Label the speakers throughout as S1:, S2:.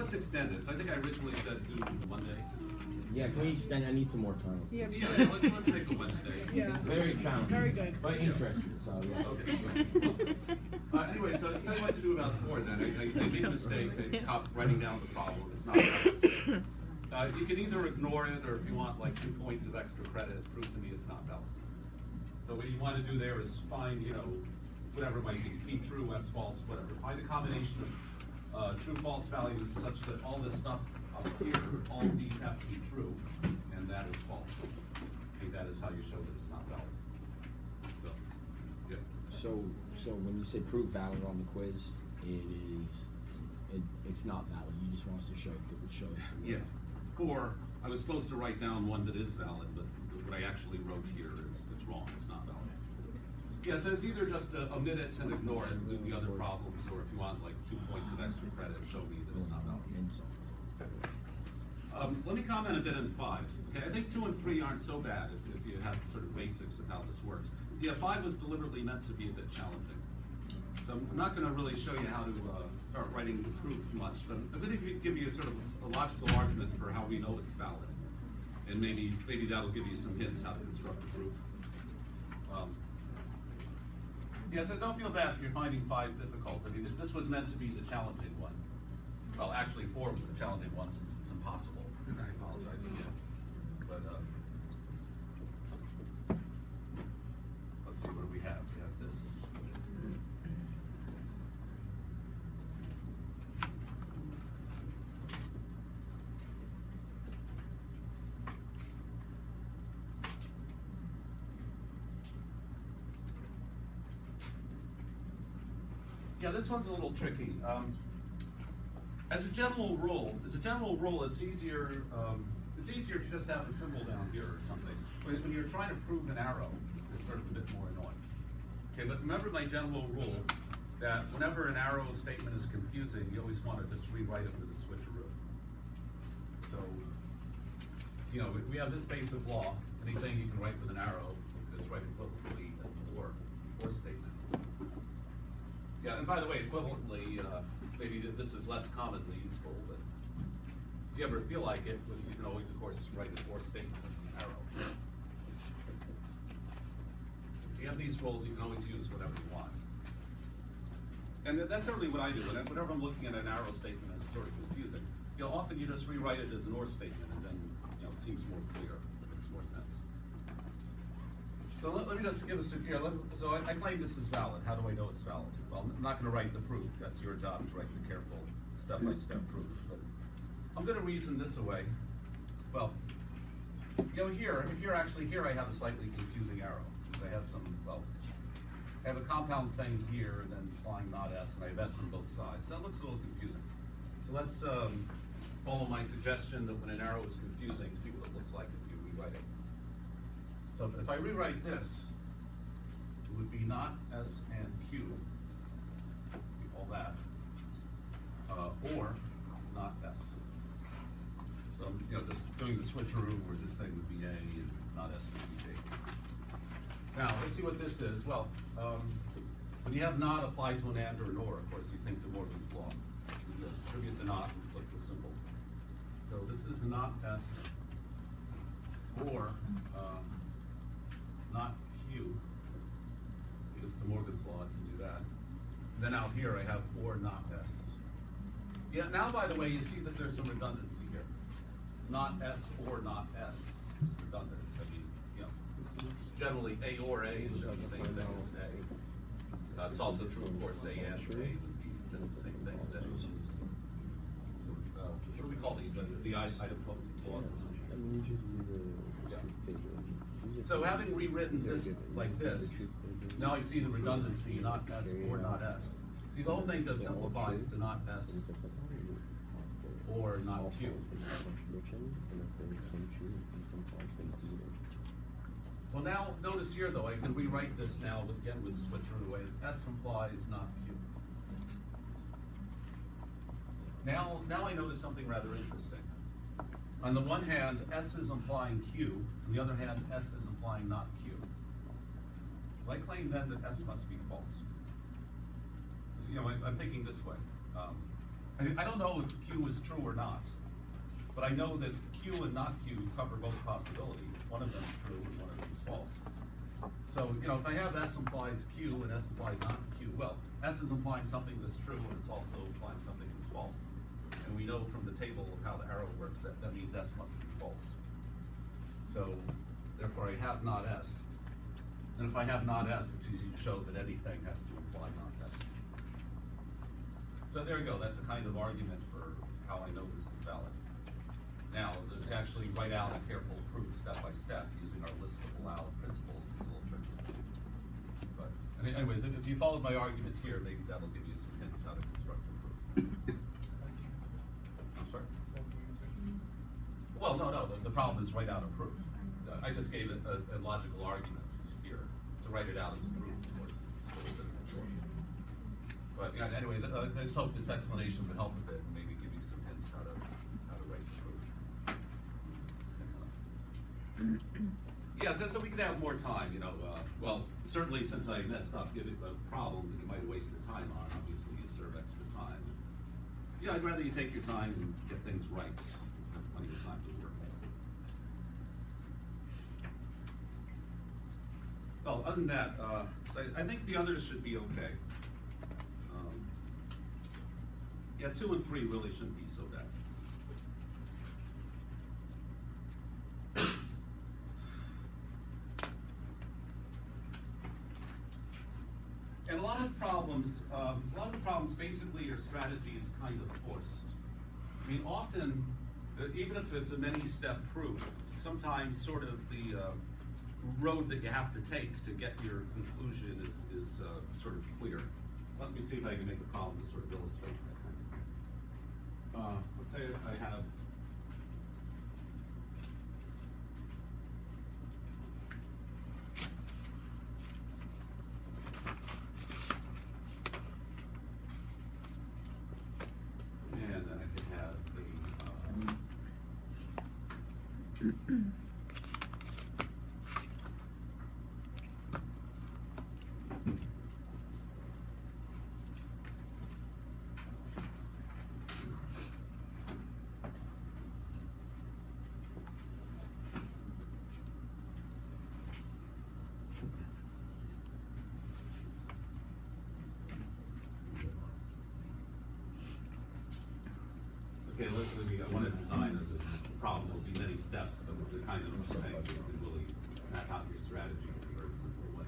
S1: let's extend it. So I think I originally said do Monday.
S2: Yeah, can we extend? I need some more time.
S3: Yeah.
S1: Let's make it Wednesday.
S3: Yeah.
S2: Very challenging.
S3: Very good.
S2: But interesting, so yeah.
S1: Okay. Anyway, so tell you what to do about 4 then. I made a mistake writing down the problem. It's not valid. You can either ignore it, or if you want like 2 points of extra credit, prove to me it's not valid. So what you want to do there is find, whatever it might be, true, S false, whatever. Find a combination of true, false values such that all this stuff up here, all of these have to be true, and that is false. Okay, that is how you show that it's not valid. So, yeah.
S2: So when you say prove valid on the quiz, it's not valid. You just want us to show us.
S1: Yeah. 4, I was supposed to write down one that is valid, but what I actually wrote here is it's wrong. It's not valid. Yeah, so it's either just omit it and ignore it and do the other problems, or if you want like 2 points of extra credit, show me that it's not valid. Let me comment a bit on 5. Okay, I think 2 and 3 aren't so bad if you have sort of basics of how this works. Yeah, 5 was deliberately meant to be a bit challenging. So I'm not going to really show you how to start writing the proof much, but I'm going to give you sort of a logical argument for how we know it's valid. And maybe that'll give you some hints how to construct a proof. Yeah, so don't feel bad if you're finding 5 difficult. I mean, this was meant to be the challenging one. Well, actually 4 was the challenging one since it's impossible. I apologize again. But let's see, what do we have? We have this. Yeah, this one's a little tricky. As a general rule, it's easier. It's easier if you just have a symbol down here or something. When you're trying to prove an arrow, it's sort of a bit more annoying. Okay, but remember my general rule that whenever an arrow statement is confusing, you always want to just rewrite it with a switcheroo. So, we have this basic law. Anything you can write with an arrow, you can just write equivalently as the or statement. Yeah, and by the way, equivalently, maybe this is less commonly useful, but if you ever feel like it, you can always, of course, write a or statement with an arrow. So you have these rules, you can always use whatever you want. And that's certainly what I do. Whenever I'm looking at an arrow statement and it's sort of confusing, often you just rewrite it as an or statement, and then it seems more clear, it makes more sense. So let me just give us so I claim this is valid. How do I know it's valid? Well, I'm not going to write the proof. That's your job to write the careful step-by-step proof. But I'm going to reason this away. Well, here I have a slightly confusing arrow. I have I have a compound thing here and then implying not S, and I have S on both sides. That looks a little confusing. So let's follow my suggestion that when an arrow is confusing, see what it looks like if you rewrite it. So if I rewrite this, it would be not S and Q, all that, or not S. So I'm just doing the switcheroo where this thing would be A and not S would be A. Now let's see what this is. Well, when you have not applied to an and or an or, of course you think the Morgan's law. You distribute the not and flip the symbol. So this is not S or not Q, because the Morgan's law can do that. And then out here I have or not S. Yeah, now by the way, you see that there's some redundancy here. Not S or not S is redundant. I mean, generally A or A is just the same thing as A. It's also true, of course, A and A would be just the same thing as A. So, what do we call these? The idempotent clause or something? Yeah. So having rewritten this like this, now I see the redundancy, not S or not S. See, the whole thing just simplifies to not S or not Q. Well, now notice here though, I can rewrite this now again with switcheroo away. S implies not Q. Now I notice something rather interesting. On the one hand, S is implying Q. On the other hand, S is implying not Q. Well, I claim then that S must be false. So, I'm thinking this way. I don't know if Q is true or not, but I know that Q and not Q cover both possibilities. One of them is true and one of them is false. So, you know, if I have S implies Q and S implies not Q, well, S is implying something that's true and it's also implying something that's false. And we know from the table of how the arrow works that means S must be false. So, therefore I have not S. And if I have not S, it's easy to show that anything has to imply not S. So there you go, that's a kind of argument for how I know this is valid. Now, to actually write out a careful proof step by step using our list of allowed principles is a little tricky. But anyways, if you followed my argument here, maybe that'll give you some hints how to construct a proof. I'm sorry? Well, no, the problem is write out a proof. I just gave it a logical argument here. To write it out as a proof, of course, is still a bit short. But yeah, anyways, I just hope this explanation would help a bit and maybe give you some hints how to write the proof. Yeah, so we could have more time, you know. Well, certainly since I messed up giving a problem that you might have wasted time on, obviously you deserve extra time. Yeah, I'd rather you take your time and get things right. Have plenty of time to work on it. Well, other than that, so I think the others should be okay. Yeah, 2 and 3 really shouldn't be so bad. And a lot of the problems basically your strategy is kind of forced. I mean, often, even if it's a many-step proof, sometimes sort of the road that you have to take to get your conclusion is sort of clear. Let me see if I can make a problem to sort of illustrate that kind of thing. Let's say I have and then I could have the okay, I want to design this as a problem. There'll be many steps, but the kind of saying you can really map out your strategy in a very simple way.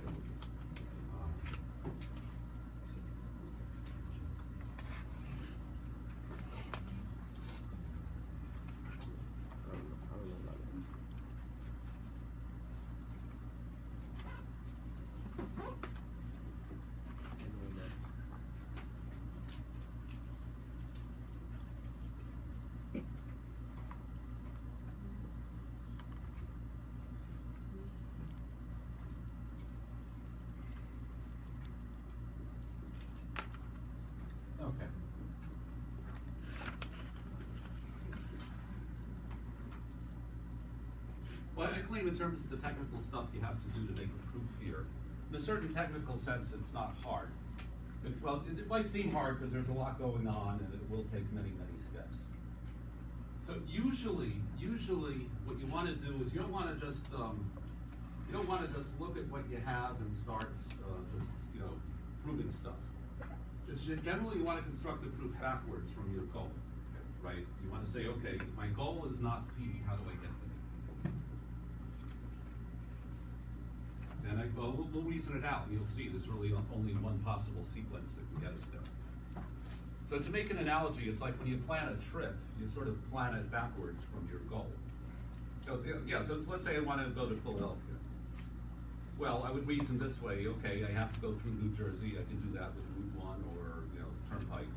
S1: Okay. Well, I claim in terms of the technical stuff you have to do to make a proof here, in a certain technical sense, it's not hard. It might seem hard because there's a lot going on and it will take many, many steps. So usually what you want to do is you don't want to just look at what you have and start proving stuff. Generally, you want to construct the proof backwards from your goal, right? You want to say, okay, my goal is not P, how do I get there? And we'll reason it out, and you'll see there's really only one possible sequence that can get us there. So to make an analogy, it's like when you plan a trip, you sort of plan it backwards from your goal. So, yeah, so let's say I wanted to go to Philadelphia. Well, I would reason this way, okay, I have to go through New Jersey, I can do that with Route 1 or, Turnpike.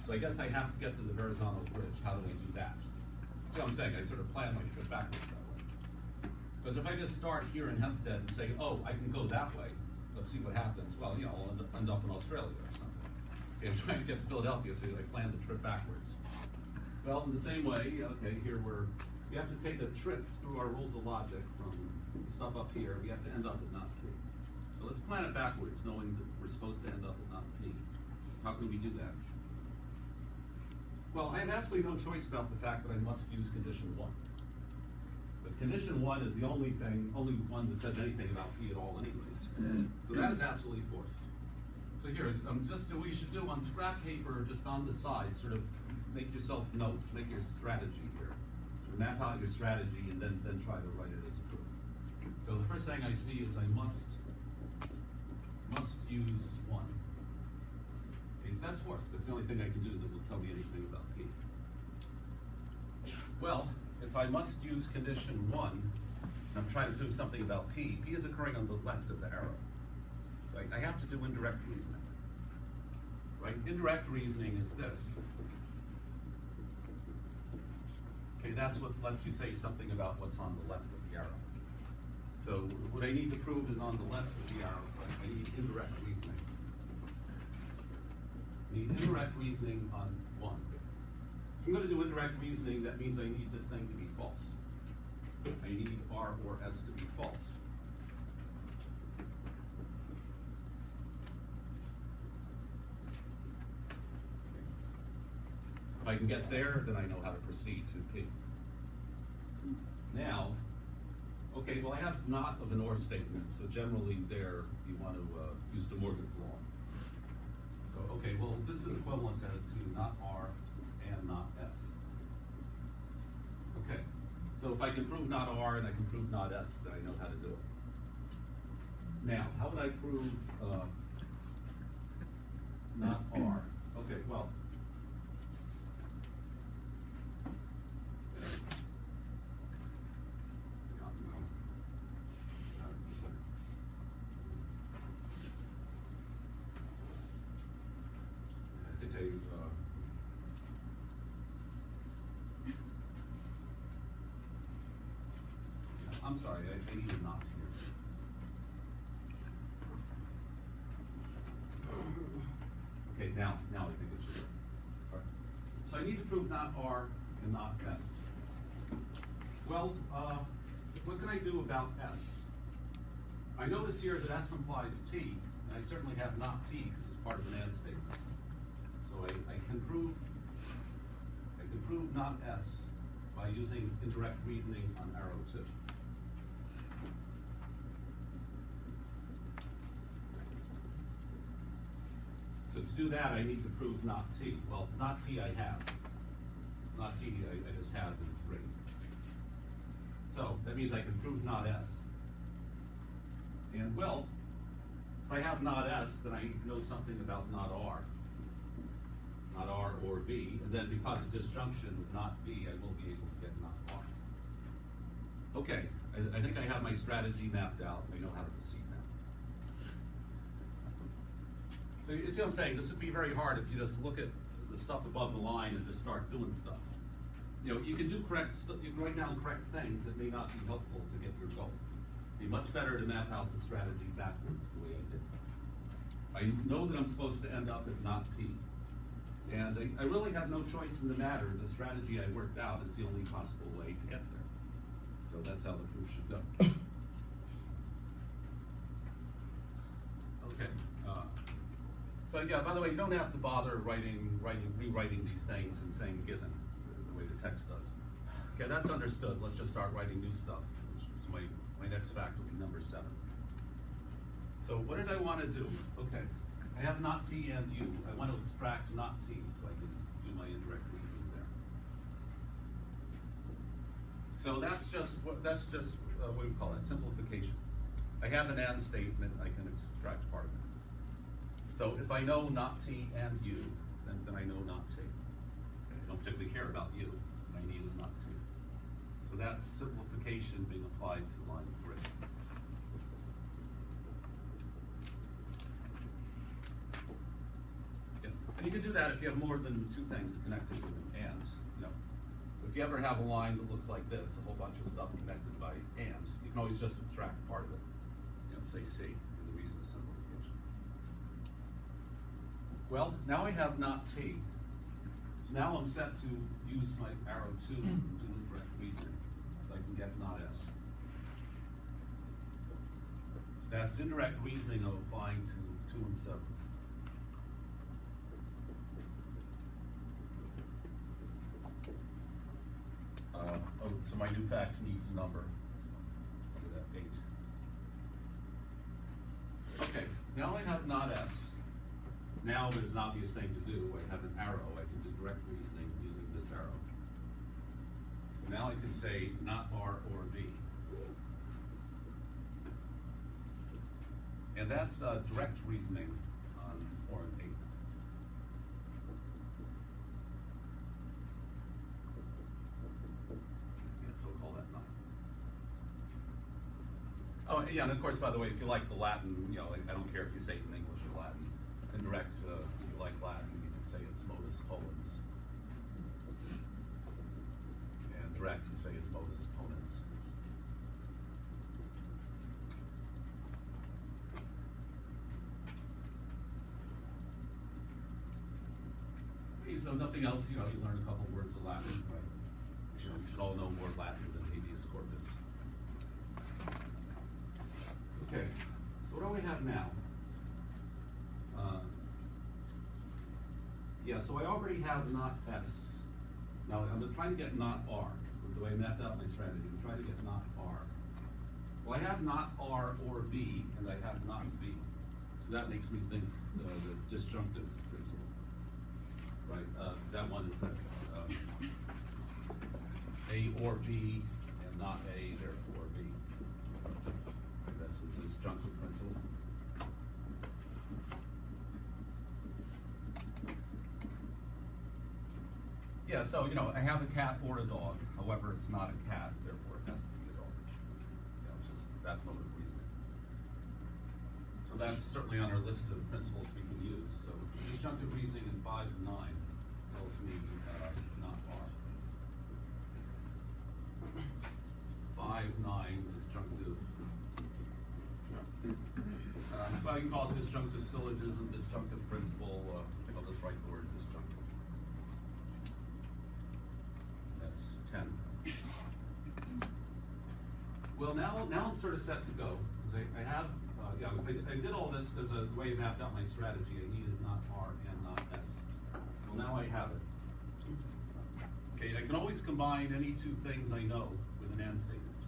S1: So I guess I have to get to the Verrazano Bridge, how do I do that? See what I'm saying? I sort of plan my trip backwards that way. Because if I just start here in Hempstead and say, oh, I can go that way, let's see what happens. Well, I'll end up in Australia or something. Okay, I'm trying to get to Philadelphia, so I plan the trip backwards. Well, in the same way, okay, here we have to take a trip through our rules of logic from the stuff up here. We have to end up at not P. So let's plan it backwards, knowing that we're supposed to end up at not P. How can we do that? Well, I have absolutely no choice about the fact that I must use condition one. Because condition one is the only one that says anything about P at all anyways. So that is absolutely forced. So here, just what you should do on scrap paper, just on the side, sort of make yourself notes, make your strategy here. So map out your strategy and then try to write it as a proof. So the first thing I see is I must use one. Okay, that's forced. That's the only thing I can do that will tell me anything about P. Well, if I must use condition one, and I'm trying to do something about P is occurring on the left of the arrow. So I have to do indirect reasoning. Right? Indirect reasoning is this. Okay, that's what lets you say something about what's on the left of the arrow. So what I need to prove is on the left of the arrow, so I need indirect reasoning. I need indirect reasoning on one. If I'm going to do indirect reasoning, that means I need this thing to be false. I need R or S to be false. If I can get there, then I know how to proceed to P. Now, okay, well I have not of an or statement, so generally there you want to use De Morgan's law. So, okay, well this is equivalent to not R and not S. Okay, so if I can prove not R and I can prove not S, then I know how to do it. Now, how would I prove not R? Okay, well, I'm sorry, I need a not here. Okay, now I think it should work. All right. So I need to prove not R and not S. Well, what can I do about S? I notice here that S implies T, and I certainly have not T because it's part of an and statement. So I can prove not S by using indirect reasoning on arrow 2. So to do that, I need to prove not T. Well, not T I have. Not T I just have in 3. So that means I can prove not S. And well, if I have not S, then I know something about not R. Not R or V, and then because of disjunction with not V, I will be able to get not R. Okay, I think I have my strategy mapped out. I know how to proceed now. So you see what I'm saying? This would be very hard if you just look at the stuff above the line and just start doing stuff. You know, you can do correct stuff, you can write down correct things that may not be helpful to get your goal. It'd be much better to map out the strategy backwards the way I did. I know that I'm supposed to end up at not P. And I really have no choice in the matter. The strategy I worked out is the only possible way to get there. So that's how the proof should go. Okay. So yeah, by the way, you don't have to bother rewriting these things and saying given the way the text does. Okay, that's understood. Let's just start writing new stuff. So my next fact will be number 7. So what did I want to do? Okay. I have not T and U. I want to extract not T so I can do my indirect reasoning there. So that's just what we call it, simplification. I have an and statement, I can extract part of it. So if I know not T and U, then I know not T. Okay, I don't particularly care about U. What I need is not T. So that's simplification being applied to line 3. And you can do that if you have more than 2 things connected with an and. You know, if you ever have a line that looks like this, a whole bunch of stuff connected by and, you can always just extract part of it. You know, say C in the reason of simplification. Well, now I have not T. So now I'm set to use my arrow 2 and do indirect reasoning, so I can get not S. So that's indirect reasoning of applying to 2 and 7. So my new fact needs a number. Look at that, 8. Okay, now I have not S. Now there's an obvious thing to do. I have an arrow. I can do direct reasoning using this arrow. So now I can say not R or V. And that's direct reasoning on 4 and 8. Yeah, so we'll call that 9. Oh, yeah, and of course, by the way, if you like the Latin, you know, I don't care if you say it in English or Latin. Indirect, if you like Latin, you can say it's modus tollens. And direct, you say it's modus ponens. Okay, so nothing else, you know, you learn a couple words of Latin, right? You know, you should all know more Latin than habeas corpus. Okay, so what do we have now? Yeah, so I already have not S. Now I'm trying to get not R. The way I mapped out my strategy, I'm trying to get not R. Well, I have not R or V, and I have not V. So that makes me think the disjunctive principle. Right, that one is this. A or B, and not A, therefore B. That's the disjunctive principle. Yeah, so, you know, I have a cat or a dog. However, it's not a cat, therefore it has to be a dog. You know, just that mode of reasoning. So that's certainly on our list of principles we can use. So disjunctive reasoning in 5 and 9 tells me not R. 5, 9, disjunctive. Well, you can call it disjunctive syllogism, disjunctive principle. I think I'll just write the word disjunctive. That's 10. Well, now I'm sort of set to go. Because I have, I did all this because the way I mapped out my strategy, I needed not R and not S. Well, now I have it. Okay, I can always combine any two things I know with an and statement.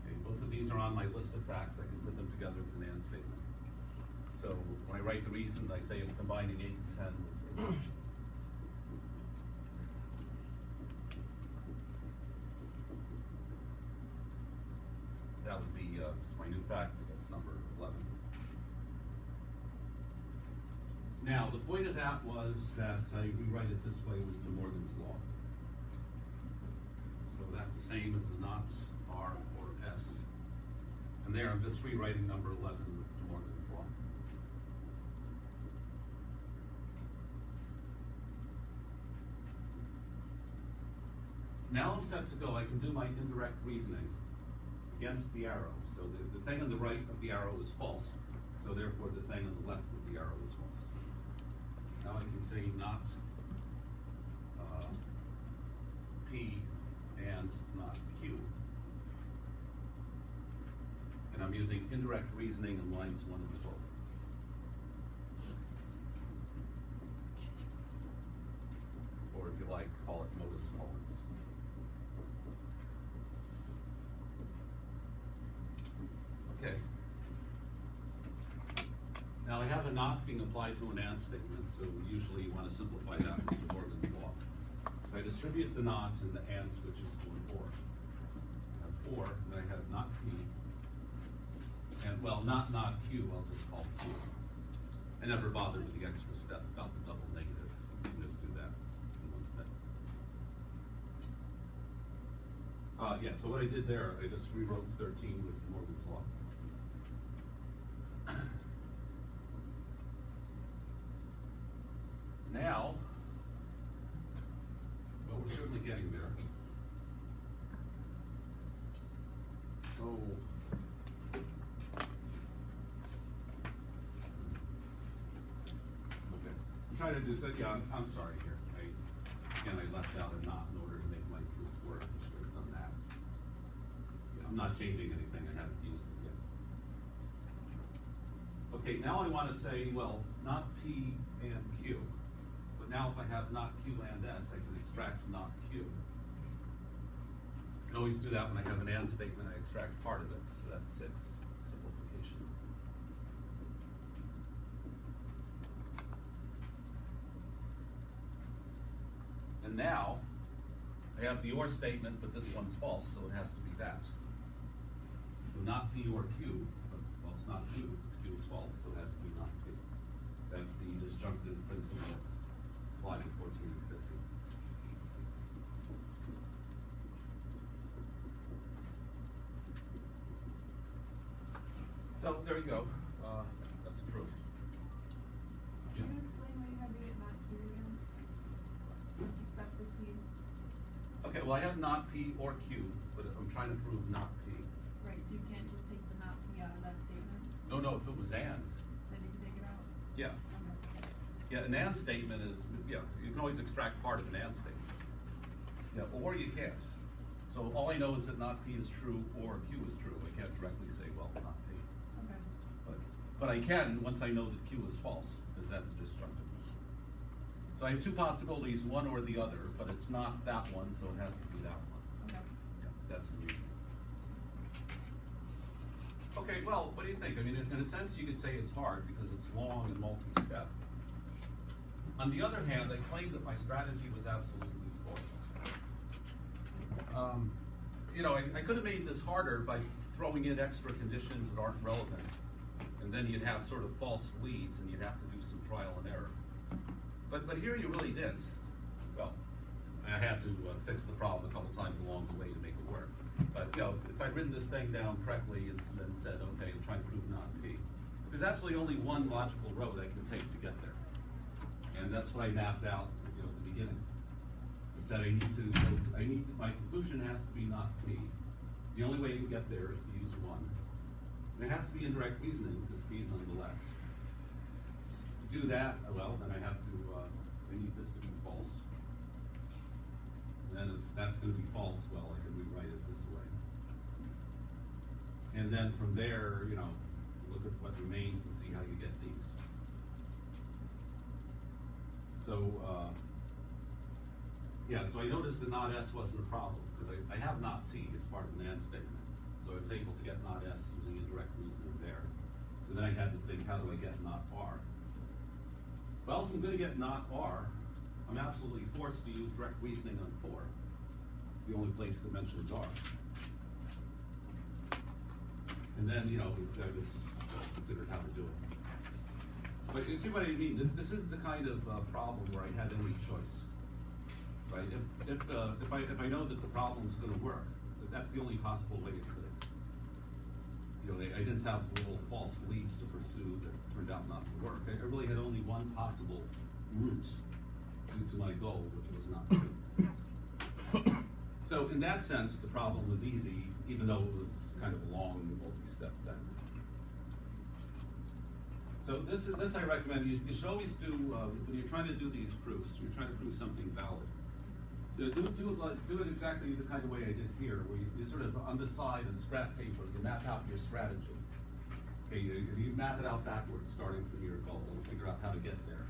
S1: Okay, both of these are on my list of facts. I can put them together with an and statement. So when I write the reason, I say I'm combining 8 and 10 with a function. That would be my new fact. That's number 11. Now, the point of that was that I rewrite it this way with De Morgan's law. So that's the same as the not R or S. And there I'm just rewriting number 11 with De Morgan's law. Now I'm set to go. I can do my indirect reasoning against the arrow. So the thing on the right of the arrow is false. So therefore the thing on the left of the arrow is false. Now I can say not P and not Q. And I'm using indirect reasoning in lines 1 and 12. Or if you like, call it modus tollens. Okay. Now I have a not being applied to an and statement, so usually you want to simplify that with De Morgan's law. So I distribute the not and the and switches to an or. I have or, and then I have not P. And well, not Q, I'll just call Q. I never bother with the extra step about the double negative. You can just do that in one step. Yeah, so what I did there, I just rewrote 13 with De Morgan's law. Now, well, we're certainly getting there. Oh. Okay. I'm trying to do so. Yeah, I'm sorry here. Again, I left out a not in order to make my proof work. I should have done that. Yeah, I'm not changing anything. I haven't used it yet. Okay, now I want to say, well, not P and Q. But now if I have not Q and S, I can extract not Q. can always do that when I have an and statement, I extract part of it, so that's 6, simplification. And now, I have the or statement, but this one's false, so it has to be that. So not P or Q, but, well, it's not Q, because Q is false, so it has to be not P. That's the disjunctive principle applied in 14 and 15. So there you go. That's a proof.
S3: Can you explain why you had to get not Q again? Step 15.
S1: Okay, well I have not P or Q, but I'm trying to prove not P.
S3: Right, so you can't just take the not P out of that statement?
S1: No, if it was and.
S3: Then you can take it out?
S1: Yeah.
S3: Okay.
S1: Yeah, an and statement is, yeah, you can always extract part of an and statement. Yeah, or you can't. So all I know is that not P is true or Q is true. I can't directly say, well, not P.
S3: Okay.
S1: But I can once I know that Q is false, because that's a disjunctive. So I have two possibilities, one or the other, but it's not that one, so it has to be that one.
S3: Okay.
S1: Yeah, that's the reason. Okay, well, what do you think? I mean, in a sense, you could say it's hard because it's long and multi-step. On the other hand, I claim that my strategy was absolutely forced. You know, I could have made this harder by throwing in extra conditions that aren't relevant, and then you'd have sort of false leads, and you'd have to do some trial and error. But here you really didn't. Well, I had to fix the problem a couple times along the way to make it work. But you know, if I'd written this thing down correctly and then said, okay, I'm trying to prove not P, there's absolutely only one logical road I can take to get there. And that's what I mapped out, you know, at the beginning. I said my conclusion has to be not P. The only way you can get there is to use 1. And it has to be indirect reasoning because P is on the left. To do that, well, then I have to, I need this to be false. And then if that's going to be false, well, I can rewrite it this way. And then from there, you know, look at what remains and see how you get these. So, yeah, so I noticed that not S wasn't a problem, because I have not T, it's part of an AND statement. So I was able to get not S using indirect reasoning there. So then I had to think, how do I get not R? Well, if I'm going to get not R, I'm absolutely forced to use direct reasoning on 4. It's the only place that mentions R. And then, you know, I just considered how to do it. But you see what I mean? This isn't the kind of problem where I had any choice, right? If I know that the problem's going to work, that's the only possible way it could. You know, I didn't have little false leads to pursue that turned out not to work. I really had only one possible route to my goal, which was not true. So in that sense, the problem was easy, even though it was kind of a long multi-step thing. So this I recommend. You should always do, when you're trying to do these proofs, you're trying to prove something valid. Do it exactly the kind of way I did here, where you sort of, on the side and scrap paper, you map out your strategy. Okay, you map it out backwards, starting from your goal, and figure out how to get there.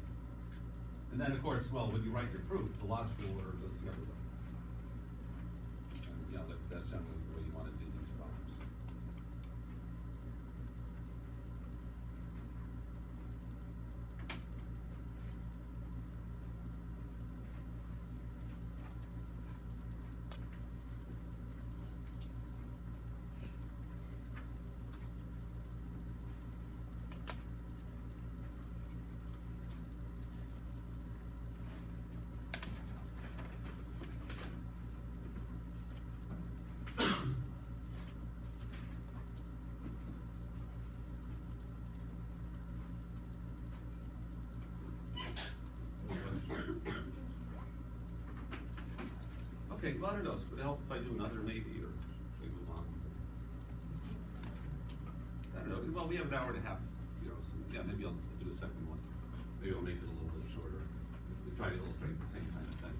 S1: And then, of course, well, when you write your proof, the logical order goes the other way. And, you know, that's generally the way you want to do these problems. Okay, well, I don't know. Would it help if I do another maybe, or we move on? I don't know. Well, we have an hour and a half, you know, so yeah, maybe I'll do a second one. Maybe I'll make it a little bit shorter. We try to illustrate the same kind of thing.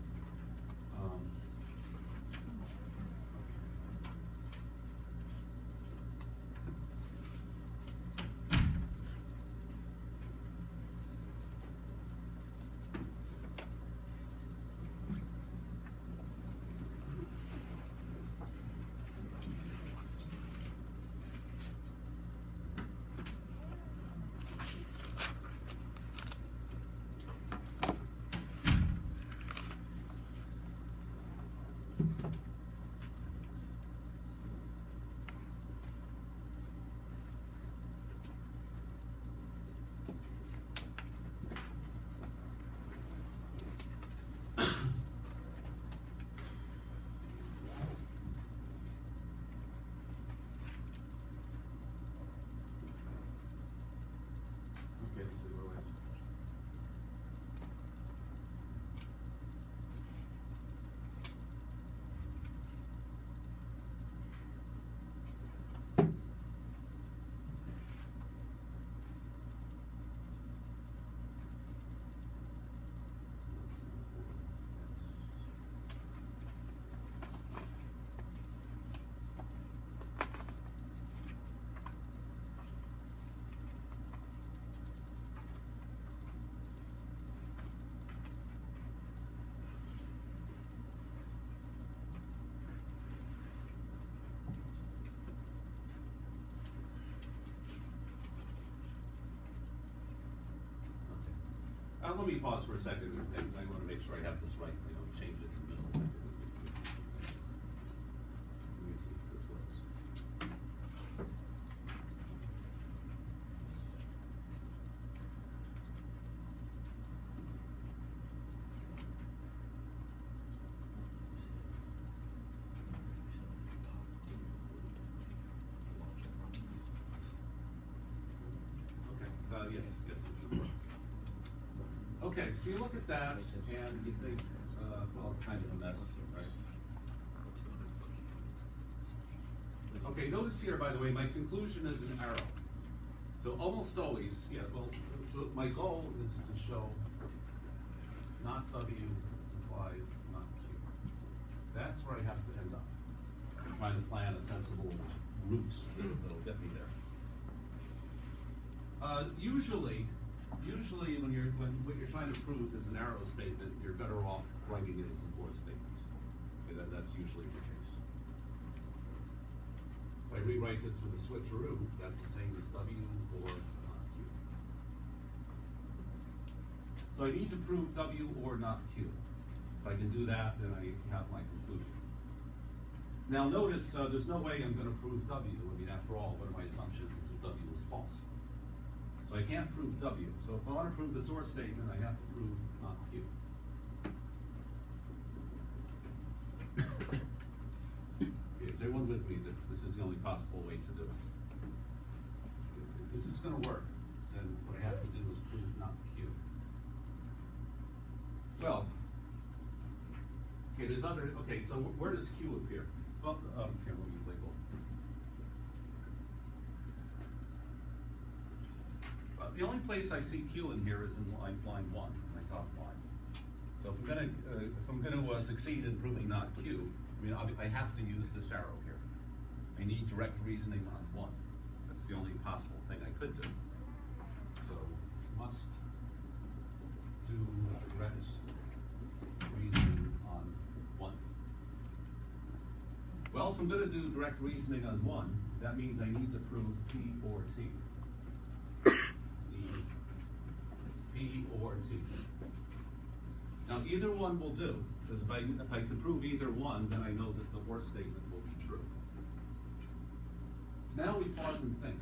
S1: Now let me pause for a second and think. I want to make sure I have this right. I don't change it in the middle. Let me see if this works. Okay, yes, it should work. Okay, so you look at that and you think, well, it's kind of a mess, right? Okay, notice here, by the way, my conclusion is an arrow. So almost always, yeah, well, so my goal is to show not W implies not Q. That's where I have to end up. I'm trying to plan a sensible route that'll get me there. Usually when what you're trying to prove is an arrow statement, you're better off writing it as a or statement. Okay, that's usually the case. If I rewrite this with a switcheroo, that's the same as W or not Q. So I need to prove W or not Q. If I can do that, then I have my conclusion. Now notice, there's no way I'm going to prove W. I mean, after all, one of my assumptions is that W is false. So I can't prove W. So if I want to prove this or statement, I have to prove not Q. Okay, is everyone with me that this is the only possible way to do it? If this is going to work, then what I have to do is prove not Q. Well, okay, there's other, okay, so where does Q appear? Well, here, let me label. The only place I see Q in here is in line 1, my top line. So if I'm gonna succeed in proving not Q, I mean, I have to use this arrow here. I need direct reasoning on 1. That's the only possible thing I could do. So must do direct reasoning on 1. Well, if I'm gonna do direct reasoning on 1, that means I need to prove P or T. P or T. Now either one will do, because if I can prove either one, then I know that the or statement will be true. So now we pause and think.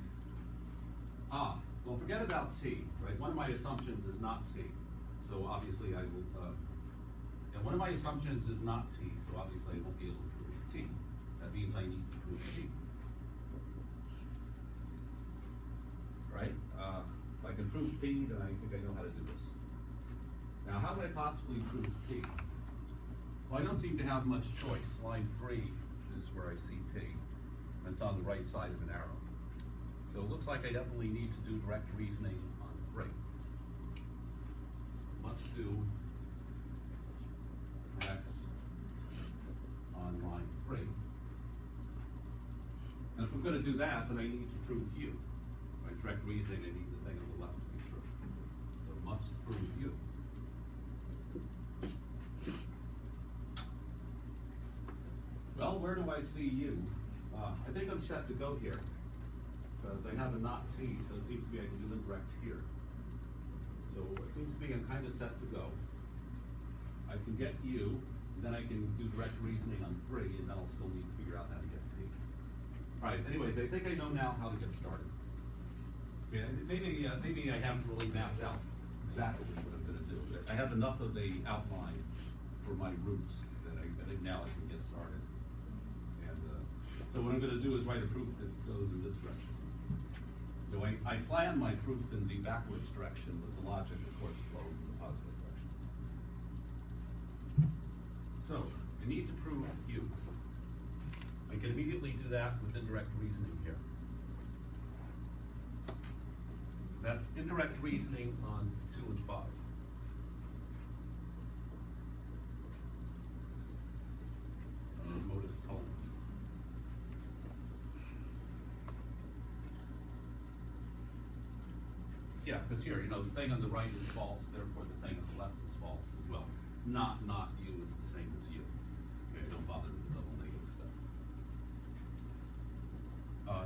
S1: Well, forget about T, right? One of my assumptions is not T, so obviously I will. And one of my assumptions is not T, so obviously I won't be able to prove T. That means I need to prove T. Right? If I can prove P, then I think I know how to do this. Now, how would I possibly prove P? Well, I don't seem to have much choice. Line 3 is where I see P. And it's on the right side of an arrow. So it looks like I definitely need to do direct reasoning on 3. Must do X on line 3. And if I'm going to do that, then I need to prove U. By direct reasoning, I need the thing on the left to be true. So must prove U. Well, where do I see U? I think I'm set to go here, because I have a not T, so it seems to me I can do indirect here. So it seems to me I'm kind of set to go. I can get U, and then I can do direct reasoning on 3, and then I'll still need to figure out how to get P. All right, anyways, I think I know now how to get started. Okay, maybe I haven't really mapped out exactly what I'm going to do, but I have enough of a outline for my roots that I think now I can get started. And so what I'm going to do is write a proof that goes in this direction. So I plan my proof in the backwards direction, but the logic, of course, flows in the positive direction. So I need to prove U. I can immediately do that with indirect reasoning here. So that's indirect reasoning on 2 and 5. Modus tollens. Yeah, because here, the thing on the right is false, therefore the thing on the left is false as well. Not U is the same as U. Okay, don't bother with the double negative stuff.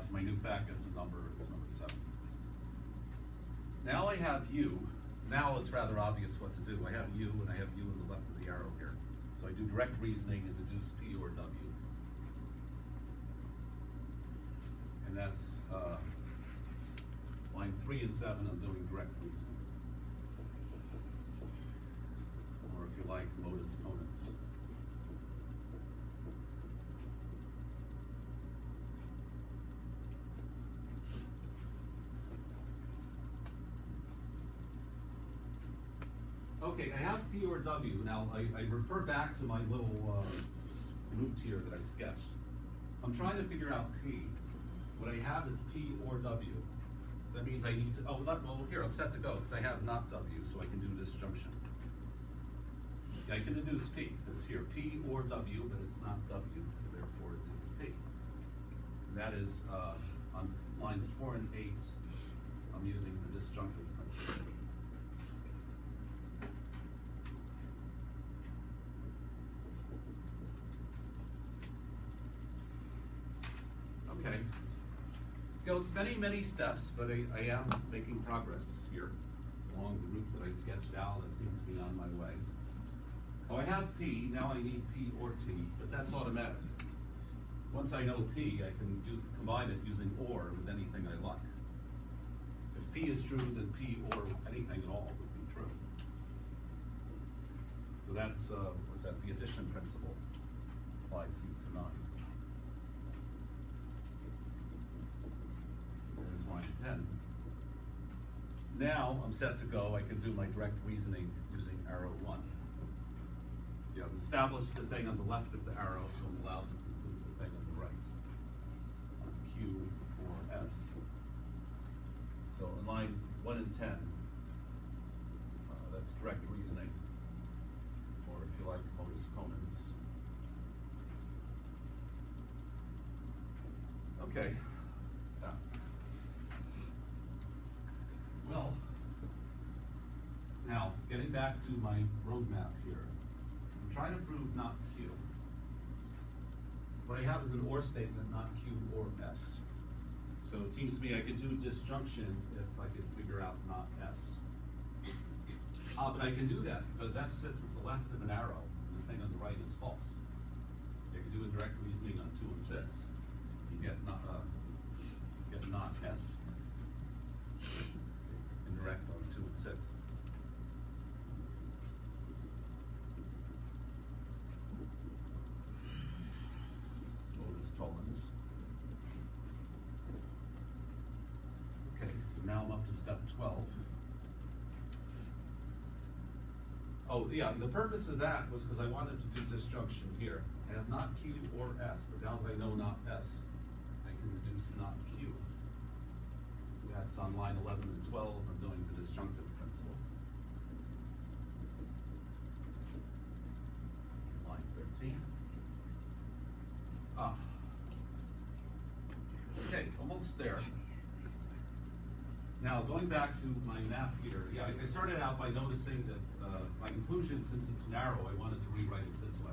S1: So my new fact gets a number, it's number 7. Now I have U, now it's rather obvious what to do. I have U and I have U on the left of the arrow here. So I do direct reasoning and deduce P or W. And that's line 3 and 7, I'm doing direct reasoning. Or if you like, modus ponens. Okay, I have P or W. Now, I refer back to my little route here that I sketched. I'm trying to figure out P. What I have is P or W. So that means I need to, well, here, I'm set to go, because I have not W, so I can do disjunction. Yeah, I can deduce P, because here, P or W, but it's not W, so therefore it is P. And that is, on lines 4 and 8, I'm using the disjunctive principle. Okay. You know, it's many, many steps, but I am making progress here along the route that I sketched out. That seems to be on my way. Oh, I have P, now I need P or T, but that's automatic. Once I know P, I can combine it using or with anything I like. If P is true, then P or anything at all would be true. So that's, what's that, the addition principle applied to 9. There's line 10. Now I'm set to go. I can do my direct reasoning using arrow 1. You have established the thing on the left of the arrow, so I'm allowed to conclude the thing on the right. Q or S. So in lines 1 and 10, that's direct reasoning, or if you like, modus ponens. Okay. Well, now, getting back to my roadmap here, I'm trying to prove not Q. What I have is an or statement, not Q or S. So it seems to me I could do disjunction if I could figure out not S. But I can do that because S sits at the left of an arrow, and the thing on the right is false. I can do a direct reasoning on 2 and 6. You get not S. Indirect on 2 and 6. Modus tollens. Okay, so now I'm up to step 12. Oh, yeah, the purpose of that was because I wanted to do disjunction here. I have not Q or S, but now that I know not S, I can reduce not Q. That's on line 11 and 12. I'm doing the disjunctive principle. Line 13. Okay, almost there. Now, going back to my map here, yeah, I started out by noticing that my conclusion, since it's narrow, I wanted to rewrite it this way,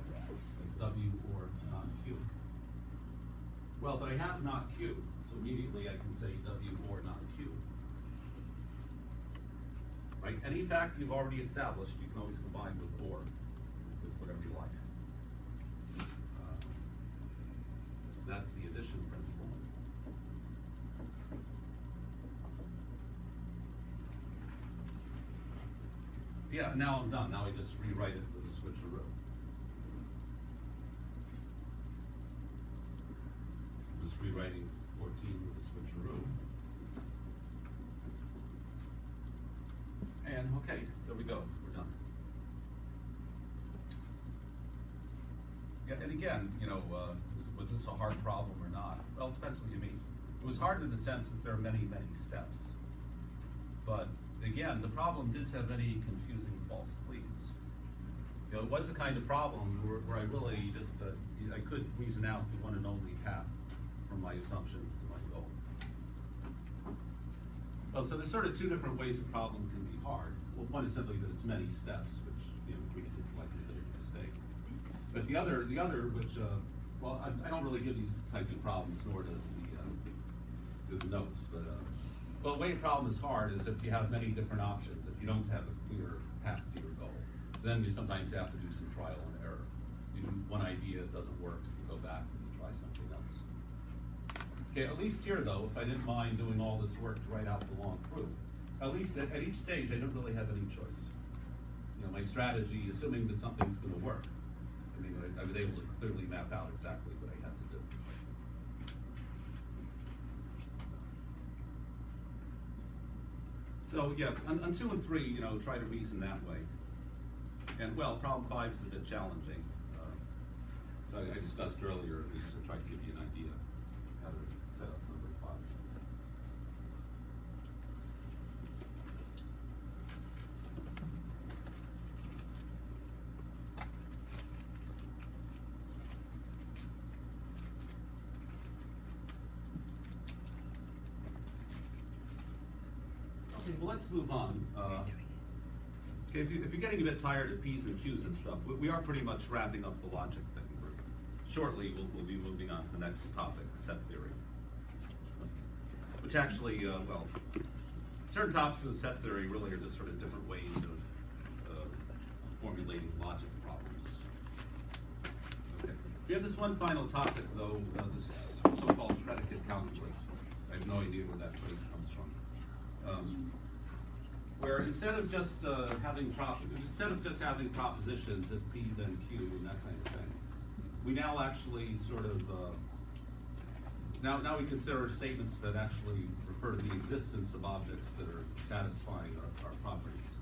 S1: as W or not Q. Well, but I have not Q, so immediately I can say W or not Q. Right? Any fact you've already established, you can always combine with or, with whatever you like. So that's the addition principle. Yeah, now I'm done. Now I just rewrite it with a switcheroo. I'm just rewriting 14 with a switcheroo. And okay, there we go. We're done. Yeah, and again, you know, was this a hard problem or not? Well, it depends what you mean. It was hard in the sense that there are many, many steps. But again, the problem didn't have any confusing false leads. You know, it was the kind of problem where I really just, I could reason out the one and only path from my assumptions to my goal. Well, so there's sort of two different ways the problem can be hard. Well, one is simply that it's many steps, which increases the likelihood of mistake. But the other, which, well, I don't really give these types of problems, nor does the notes, but Well, the way a problem is hard is if you have many different options, if you don't have a clear path to your goal. So then you sometimes have to do some trial and error. You do one idea, it doesn't work, so you go back and you try something else. Okay, at least here though, if I didn't mind doing all this work to write out the long proof, at least at each stage I don't really have any choice. You know, my strategy, assuming that something's going to work, I mean, I was able to clearly map out exactly what I had to do. So yeah, on 2 and 3, you know, try to reason that way. And well, problem 5 is a bit challenging. So I discussed earlier, at least to try to give you an idea how to set up number 5. Okay, well, let's move on. Okay, if you're getting a bit tired of P's and Q's and stuff, we are pretty much wrapping up the logic thing. Shortly, we'll be moving on to the next topic, set theory. Which actually, well, certain topics of set theory really are just sort of different ways of formulating logic problems. Okay. We have this one final topic, though, this so-called predicate calculus. I have no idea where that phrase comes from. Where instead of just having propositions of P then Q and that kind of thing, we now actually sort of now we consider statements that actually refer to the existence of objects that are satisfying our properties.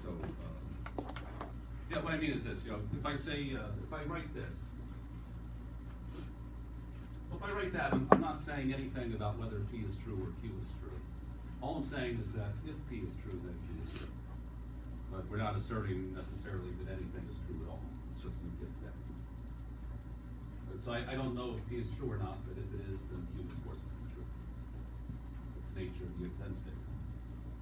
S1: So yeah, what I mean is this: you know, if I say if I write this, well, if I write that, I'm not saying anything about whether P is true or Q is true. All I'm saying is that if P is true, then Q is true. But we're not asserting necessarily that anything is true at all. It's just an if then. So I don't know if P is true or not, but if it is, then Q is forced to be true. It's the nature of the if then statement.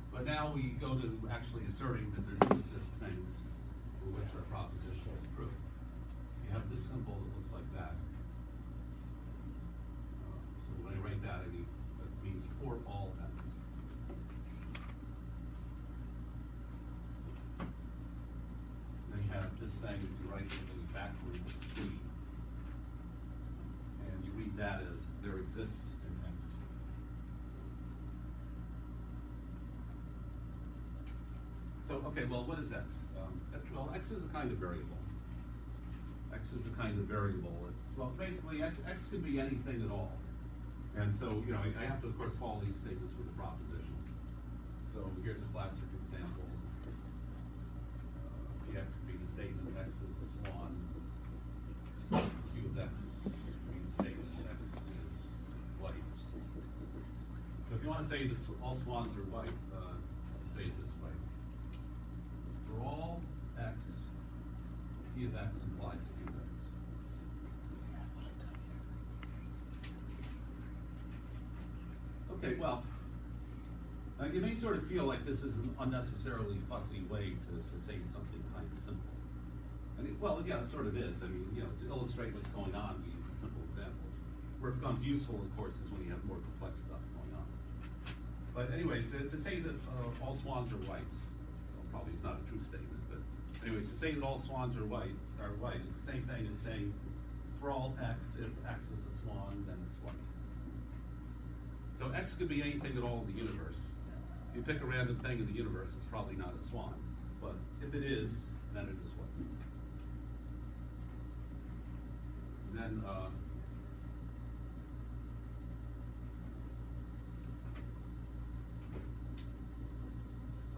S1: But now we go to actually asserting that there do exist things for which our proposition is true. You have this symbol that looks like that. So when I write that, that means for all x. Then you have this thing that you write backwards, P. And you read that as there exists in x. So, okay, well, what is x? Well, x is a kind of variable. X is a kind of variable. It's basically, x could be anything at all. And so, you know, I have to, of course, follow these statements with a proposition. So here's a classic example. X could be the statement x is a swan. Q of x could be the statement x is white. So if you want to say that all swans are white, say it this way. For all x, P of x implies Q of x. Okay, well, you may sort of feel like this is an unnecessarily fussy way to say something kind of simple. I mean, well, yeah, it sort of is. I mean, you know, to illustrate what's going on, we use simple examples. Where it becomes useful, of course, is when you have more complex stuff going on. But anyways, to say that all swans are white, well, probably is not a true statement, but anyways, to say that all swans are white is the same thing as saying for all x, if x is a swan, then it's white. So x could be anything at all in the universe. If you pick a random thing in the universe, it's probably not a swan. But if it is, then it is white. And then,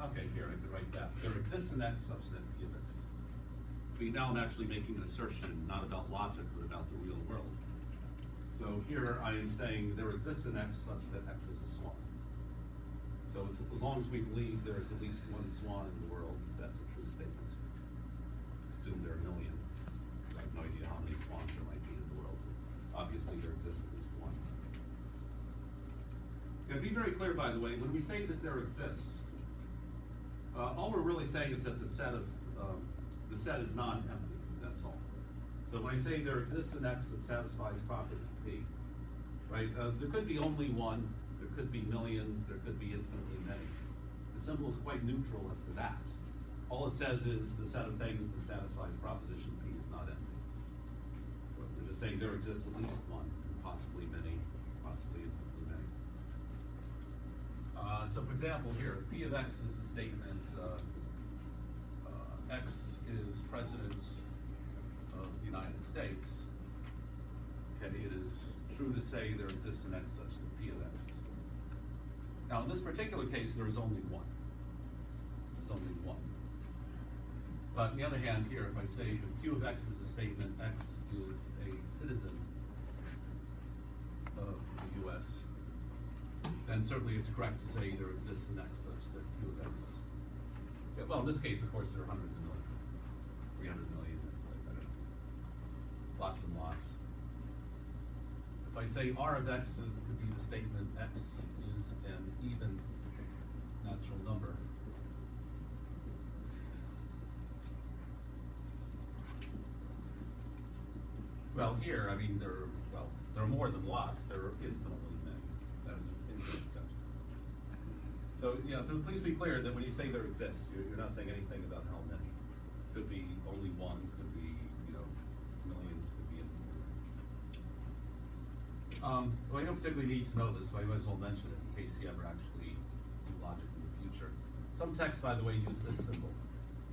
S1: okay, here, I could write that. There exists an x such that P of x. See, now I'm actually making an assertion, not about logic, but about the real world. So here I am saying there exists an x such that x is a swan. So as long as we believe there is at least one swan in the world, that's a true statement. Assume there are millions. I have no idea how many swans there might be in the world. Obviously there exists at least one. Now be very clear, by the way, when we say that there exists, all we're really saying is that the set is non-empty, that's all. So when I say there exists an x that satisfies property P, right, there could be only one, there could be millions, there could be infinitely many. The symbol is quite neutral as to that. All it says is the set of things that satisfies proposition P is not empty. So we're just saying there exists at least one, possibly many, possibly infinitely many. So for example here, P of X is the statement X is President of the United States. Okay, it is true to say there exists an X such that P of X. Now in this particular case, there is only one. There's only one. But on the other hand here, if I say if Q of X is a statement, X is a citizen of the US, then certainly it's correct to say there exists an X such that Q of X. Yeah, well, in this case, of course, there are hundreds of millions, 300 million, I don't know, lots and lots. If I say R of X could be the statement X is an even natural number. Well, here, I mean, there are more than lots. There are infinitely many. That is an infinite set. So, yeah, please be clear that when you say there exists, you're not saying anything about how many. Could be only one. Could be, millions. Could be infinitely many. Well, you don't particularly need to know this, so I might as well mention it in case you ever actually do logic in the future. Some texts, by the way, use this symbol,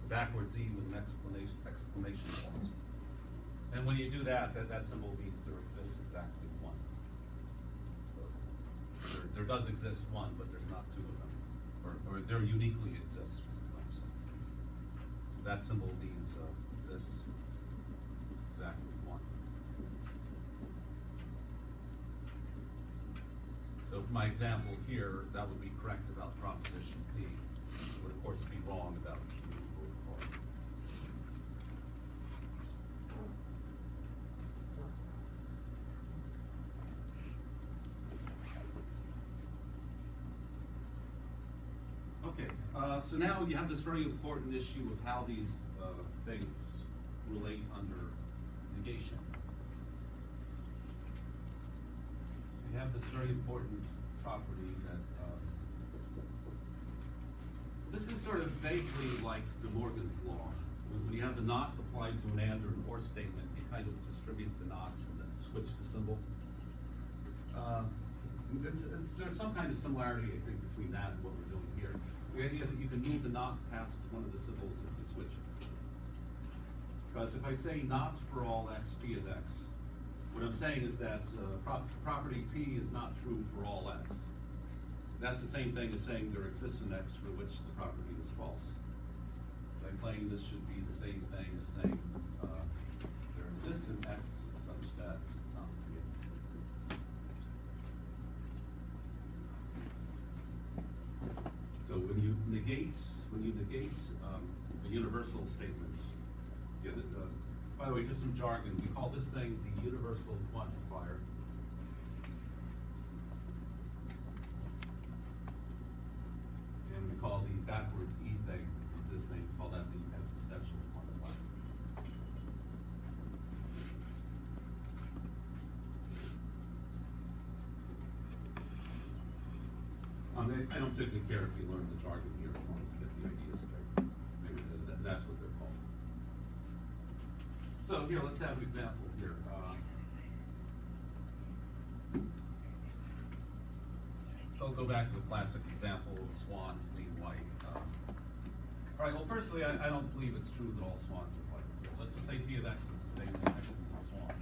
S1: backwards E with an exclamation point. And when you do that, that symbol means there exists exactly one. So there does exist one, but there's not two of them. Or there uniquely exists, sometimes. So that symbol means exists exactly one. So for my example here, that would be correct about proposition P. It would of course be wrong about Q or R. Okay, so now you have this very important issue of how these things relate under negation. So you have this very important property that this is sort of vaguely like De Morgan's law. When you have the not applied to an and or an or statement, you kind of distribute the nots and then switch the symbol. There's some kind of similarity, I think, between that and what we're doing here. The idea that you can move the not past one of the symbols if you switch it. Because if I say not for all x, P of x, what I'm saying is that property P is not true for all x. That's the same thing as saying there exists an x for which the property is false. So I'm claiming this should be the same thing as saying there exists an x such that not P x. So when you negate the universal statements, by the way, just some jargon, we call this thing the universal quantifier. And we call the backwards E thing, this thing, we call that the existential quantifier. I don't particularly care if you learn the jargon here as long as you get the idea straight. Maybe that's what they're called. So here, let's have an example here. So I'll go back to the classic example of swans being white. All right, well, personally, I don't believe it's true that all swans are white. Let's say P of x is the statement that x is a swan.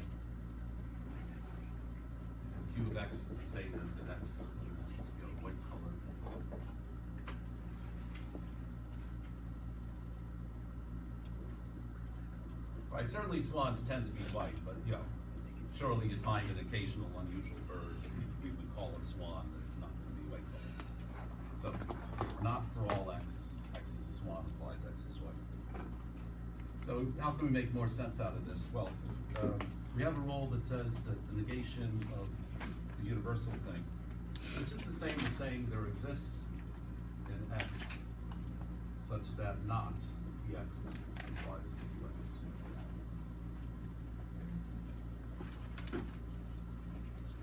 S1: And Q of x is a statement that x is white color. Right, certainly swans tend to be white, but surely you'd find an occasional unusual bird that we would call a swan that's not going to be white color. So, not for all x is a swan implies x is white. So how can we make more sense out of this? Well, we have a rule that says that the negation of the universal thing, this is the same as saying there exists in x such that not px implies qx.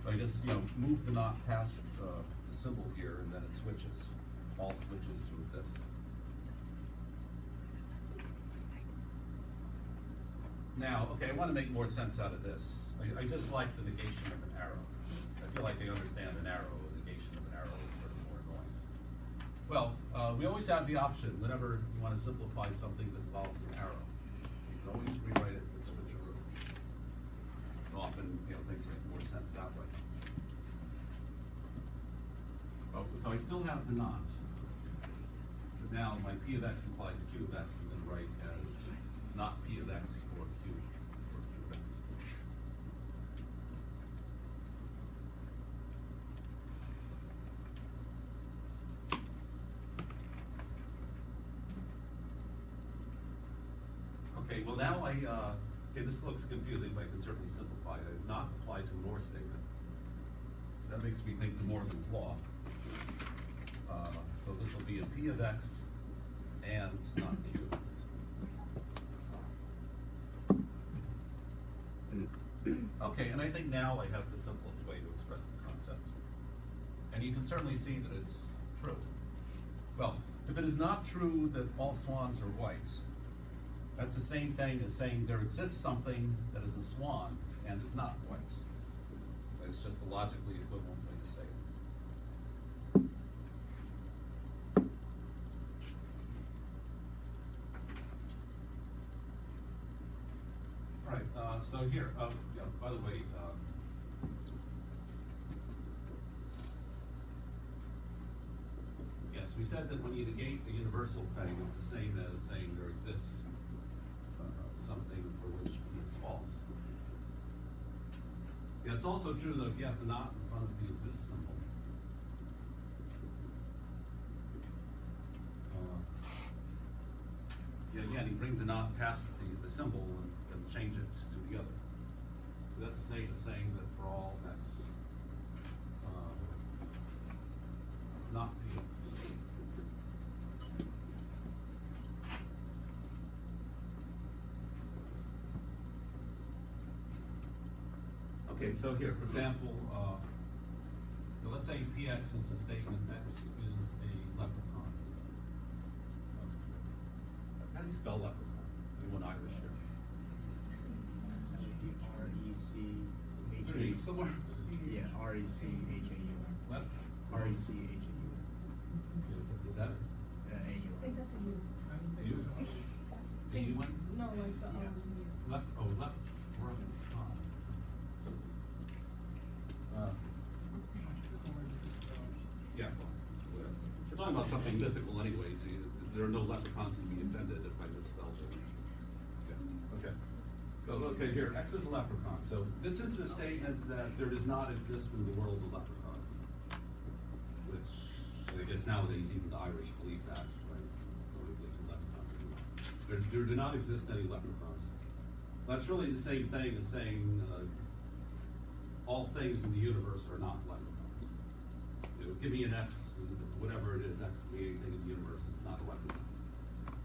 S1: So I just move the not past the symbol here, and then it switches, all switches to exist. Now, okay, I want to make more sense out of this. I just like the negation of an arrow. I feel like I understand an arrow. A negation of an arrow is sort of more annoying. Well, we always have the option, whenever you want to simplify something that involves an arrow, you can always rewrite it with switcheroo. And often, things make more sense that way. Oh, so I still have the not. But now my P of X implies Q of X, I'm going to write as not P of X or Q of X. Okay, well now okay, this looks confusing, but I can certainly simplify it. I have not applied to an OR statement. So that makes me think the Morgan's law. So this will be a P of X and not Q of X. Okay, and I think now I have the simplest way to express the concept. And you can certainly see that it's true. Well, if it is not true that all swans are white, that's the same thing as saying there exists something that is a swan and is not white. It's just a logically equivalent way to say it. All right, so here, yeah, by the way, yes, we said that when you negate a universal thing, it's the same as saying there exists something for which P is false. Yeah, it's also true that if you have the not in front of the exist symbol, yeah, again, you bring the not past the symbol and change it to the other. So that's the same as saying that for all X, not Px. Okay, so here, for example, let's say Px is a statement X is a leprechaun. How do you spell leprechaun? Anyone Irish here?
S2: R-E-C-H-A-U.
S1: Somewhere.
S2: Yeah, R-E-C-H-A-U.
S1: What?
S2: R-E-C-H-A-U.
S1: Is that it?
S3: I think that's a U.
S1: You? The U one?
S3: No, like the R's and U.
S1: Leprechaun. Yeah. We're talking about something mythical anyways. There are no leprechauns to be offended if I misspelled it. Yeah. Okay. So, okay, here, X is a leprechaun. So this is the statement that there does not exist in the world a leprechaun. Which, I guess nowadays even the Irish believe that, right? Nobody believes in leprechauns. There do not exist any leprechauns. That's really the same thing as saying all things in the universe are not leprechauns. Give me an X, whatever it is, X can be anything in the universe, it's not a leprechaun.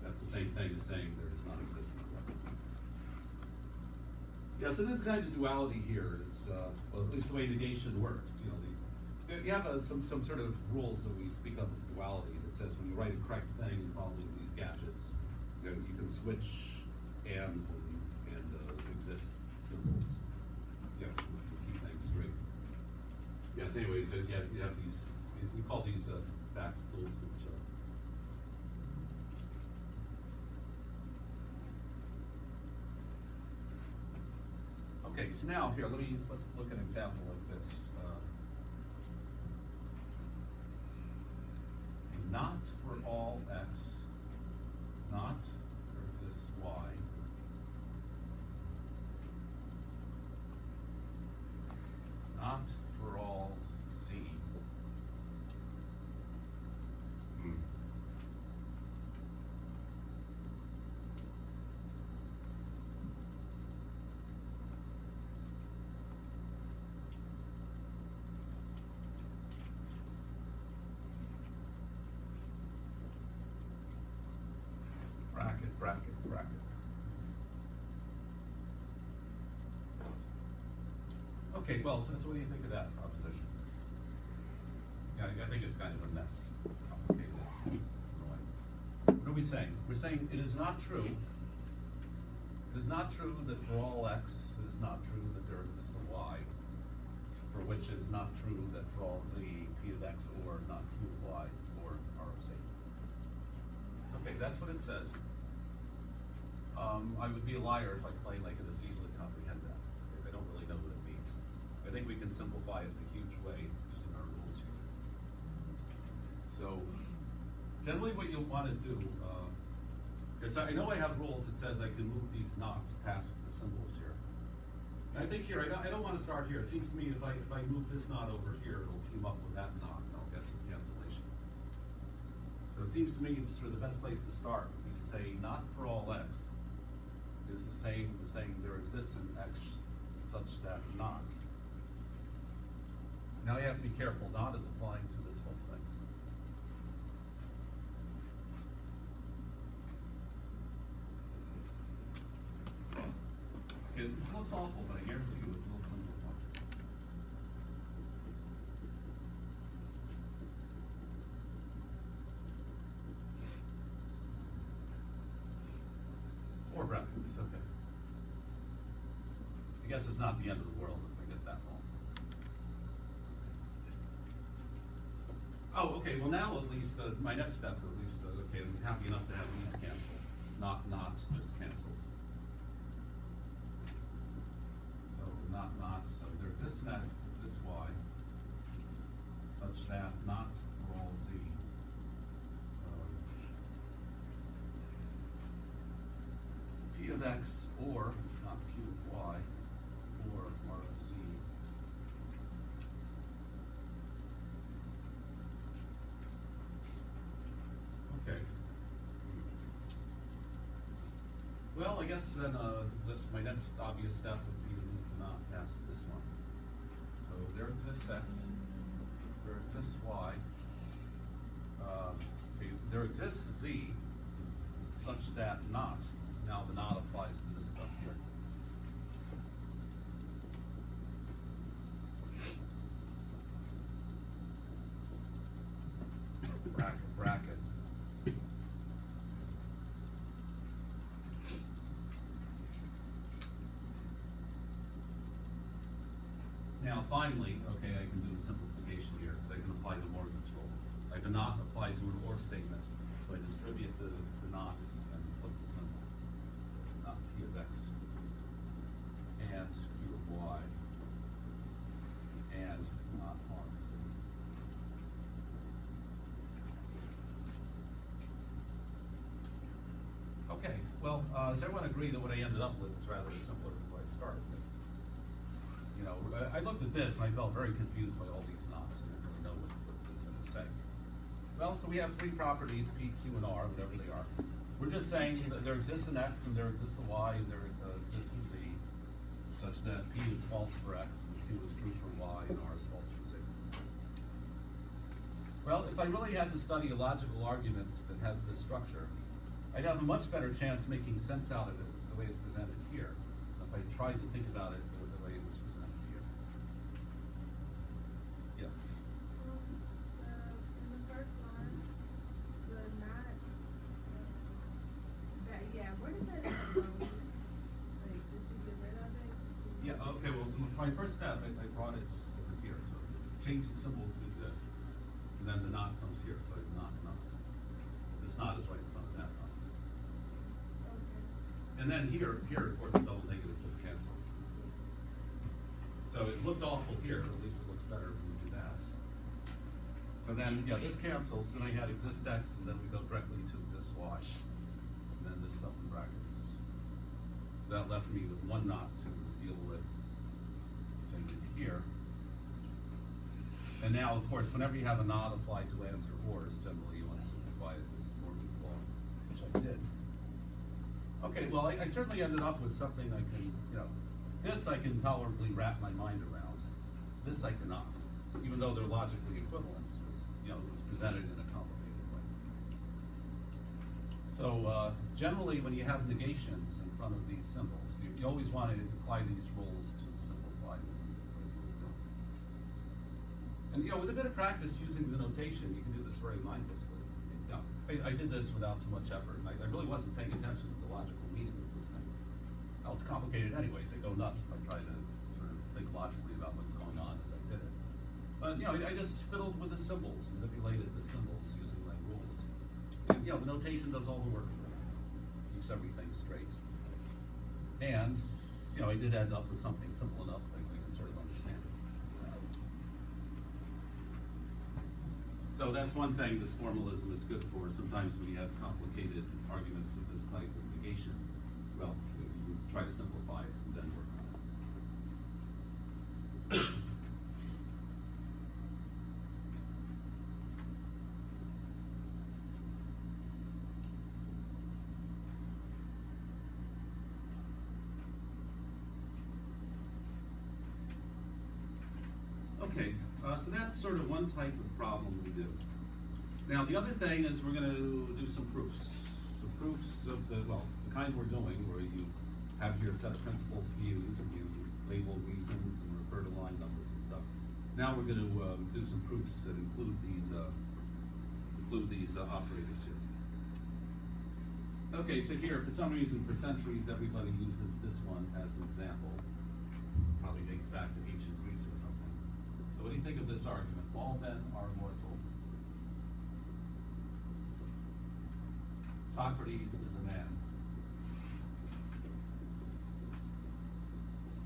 S1: That's the same thing as saying there does not exist a leprechaun. Yeah, so this kind of duality here, it's, well, at least the way negation works, you have some sort of rules that we speak of as duality that says when you write a correct thing involving these gadgets, you can switch ands and exist symbols. You have to keep things straight. Yes, anyways, yeah, you have these, we call these facts duals to each other. Okay, so now here, let's look at an example like this. Not for all X, not for this Y. Not for all Z. Bracket, bracket, bracket. Okay, well, so what do you think of that proposition? I think it's kind of a mess, complicated. It's annoying. What are we saying? We're saying it is not true. It is not true that for all x, it is not true that there exists a y, for which it is not true that for all z, p of x or not q of y or r of z. Okay, that's what it says. I would be a liar if I claim I could just easily comprehend that. I don't really know what it means. I think we can simplify it in a huge way using our rules here. So, generally what you'll want to do, is I know I have rules that says I can move these knots past the symbols here. And I think here, I don't want to start here. It seems to me if I move this knot over here, it'll team up with that knot and I'll get some cancellation. So it seems to me sort of the best place to start would be to say not for all x is the same there exists an x such that not. Now you have to be careful, not is applying to this whole thing. Okay, this looks awful, but I guarantee you it will simplify. Four brackets, okay. I guess it's not the end of the world if I get that wrong. Oh, okay, well now at least, my next step at least, okay, I'm happy enough to have these cancel. Not knots, just cancels. So not knots, so there exists an x, exists y, such that not for all z. P of x or not q of y or r of z. Okay. Well, I guess then my next obvious step would be to move the knot past this one. So there exists x, there exists y, see, there exists z, such that not. Now the not applies to this stuff here. Bracket. Now finally, okay, I can do the simplification here because I can apply the Morgan's rule. I have a not applied to an or statement, so I distribute the knots and flip the symbol. Not p of x and q of y and not r of z. Okay, well, does everyone agree that what I ended up with is rather simpler than what I started with? You know, I looked at this and I felt very confused by all these knots and I didn't really know what this thing was saying. Well, so we have three properties, P, Q, and R, whatever they are. We're just saying that there exists an X and there exists a Y and there exists a Z, such that P is false for X and Q is true for Y and R is false for Z. Well, if I really had to study a logical argument that has this structure, I'd have a much better chance making sense out of it the way it's presented here, if I tried to think about it the way it was presented here. Yeah.
S3: In the first line, the not, where did that go? Like, did you get rid of it?
S1: Yeah, okay, well, so my first step, I brought it over here, so change the symbol to this, and then the not comes here, so not. This not is right in front of that not.
S3: Okay.
S1: And then here, of course, the double negative just cancels. So it looked awful here, but at least it looks better when we do that. So then, yeah, this cancels, then I had exist x, and then we go directly to exist y. And then this stuff in brackets. So that left me with one knot to deal with, which I did here. And now, of course, whenever you have a not applied to ands or ors, generally you want to simplify it with Morgan's law, which I did. Okay, well, I certainly ended up with something I can, this I can tolerably wrap my mind around. This I cannot, even though they're logically equivalent. It was presented in a complicated way. So generally, when you have negations in front of these symbols, you always want to apply these rules to simplify them. And, with a bit of practice using the notation, you can do this very mindlessly. I did this without too much effort, and I really wasn't paying attention to the logical meaning of this thing. Well, it's complicated anyways. I go nuts if I try to sort of think logically about what's going on as I did it. But, I just fiddled with the symbols, manipulated the symbols using my rules. And, the notation does all the work for me. Keeps everything straight. And, I did end up with something simple enough that we can sort of understand it. So that's one thing this formalism is good for. Sometimes when you have complicated arguments of this type of negation, well, you try to simplify it and then work on it. Okay, so that's sort of one type of problem we do. Now, the other thing is we're going to do some proofs. Some proofs of the kind we're doing, where you have your set of principles to use, and you label reasons and refer to line numbers and stuff. Now we're going to do some proofs that include these operators here. Okay, so here, for some reason, for centuries, everybody uses this one as an example. Probably dates back to ancient Greece or something. So what do you think of this argument? All men are mortal. Socrates is a man.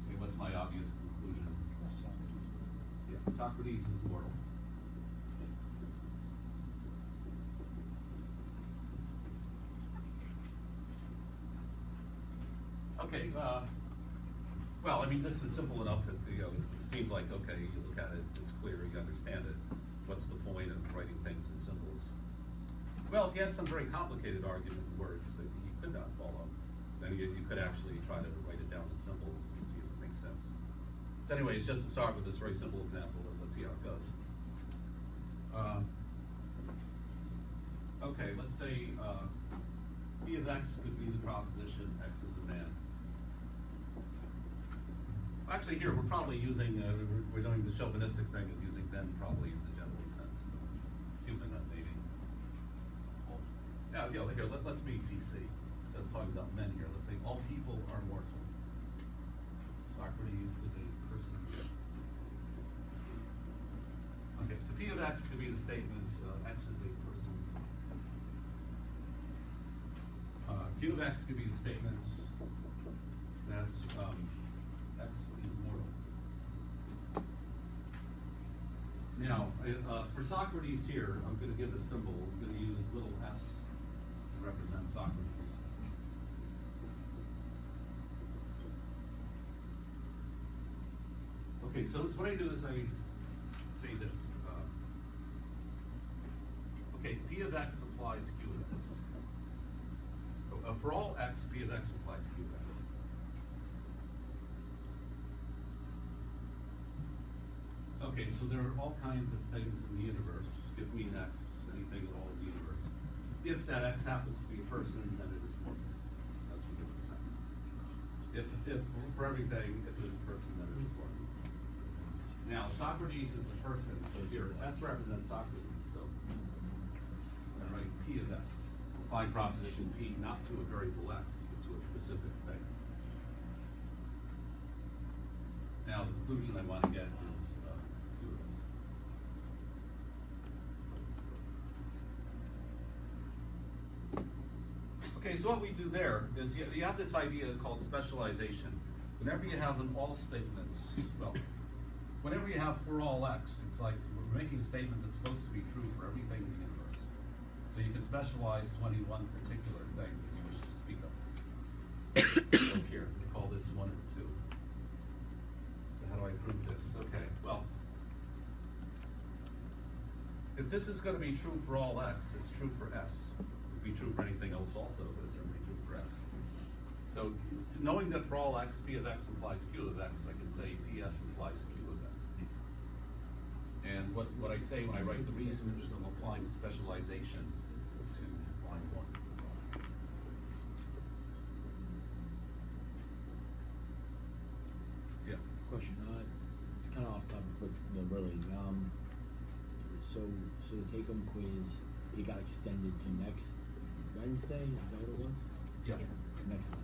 S1: Okay, what's my obvious conclusion? Yeah, Socrates is mortal. Okay, well, I mean, this is simple enough that, it seems like, okay, you look at it, it's clear, you understand it. What's the point of writing things in symbols? Well, if you had some very complicated argument in words that you could not follow, then you could actually try to write it down in symbols and see if it makes sense. So anyways, just to start with this very simple example, and let's see how it goes. Okay, let's say P of x could be the proposition x is a man. Actually, here we're probably using, we're doing the chauvinistic thing of using then probably in the general sense. Human, maybe. Yeah, here, let's be PC. Instead of talking about men here, let's say all people are mortal. Socrates is a person. Okay, so P of x could be the statement, x is a person. Q of x could be the statement, that's x is mortal. Now, for Socrates here, I'm going to give a symbol. I'm going to use little s to represent Socrates. Okay, so what I do is I say this. Okay, P of x applies Q of x. For all x, P of x applies Q of x. Okay, so there are all kinds of things in the universe. Give me an x, anything at all in the universe. If that x happens to be a person, then it is mortal. That's what this is saying. If for everything, if it is a person, then it is mortal. Now, Socrates is a person, so here, S represents Socrates, so I write P of S. Apply proposition P, not to a variable x, but to a specific thing. Now, the conclusion I want to get is Q of S. Okay, so what we do there is you have this idea called specialization. Whenever you have an all statement, well, whenever you have for all x, it's like we're making a statement that's supposed to be true for everything in the universe. So you can specialize to any one particular thing that you wish to speak of. So here, we call this 1 and 2. So how do I prove this? Okay, well, if this is going to be true for all x, it's true for s. It would be true for anything else also, but it's certainly true for s. So knowing that for all x, P of x implies Q of x, I can say PS implies Q of s. And what I say when I write the reason is I'm applying specialization to line 1. Yeah.
S4: Question, it's kind of off topic, but really,
S2: So the take-home quiz, it got extended to next Wednesday, is that what it was?
S1: Yeah.
S2: Next Wednesday.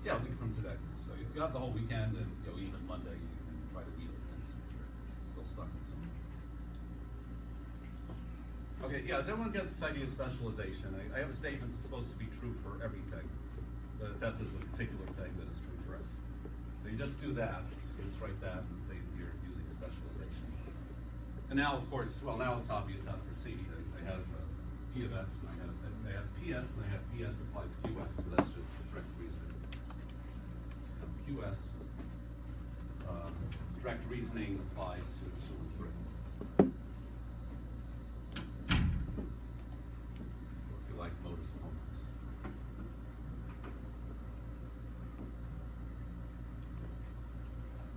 S1: Yeah, a week from today. So you have the whole weekend, and even Monday you can try to beat it and see if you're still stuck with something. Okay, yeah, does everyone get this idea of specialization? I have a statement that's supposed to be true for everything, but if that's just a particular thing that is true for us. So you just do that, you just write that and say that you're using specialization. And now, of course, well, now it's obvious how to proceed. I have P of S, and I have PS, and I have PS applies QS, so that's just direct reasoning. So QS, direct reasoning applied to 2 and 3. Or if you like, modus ponens.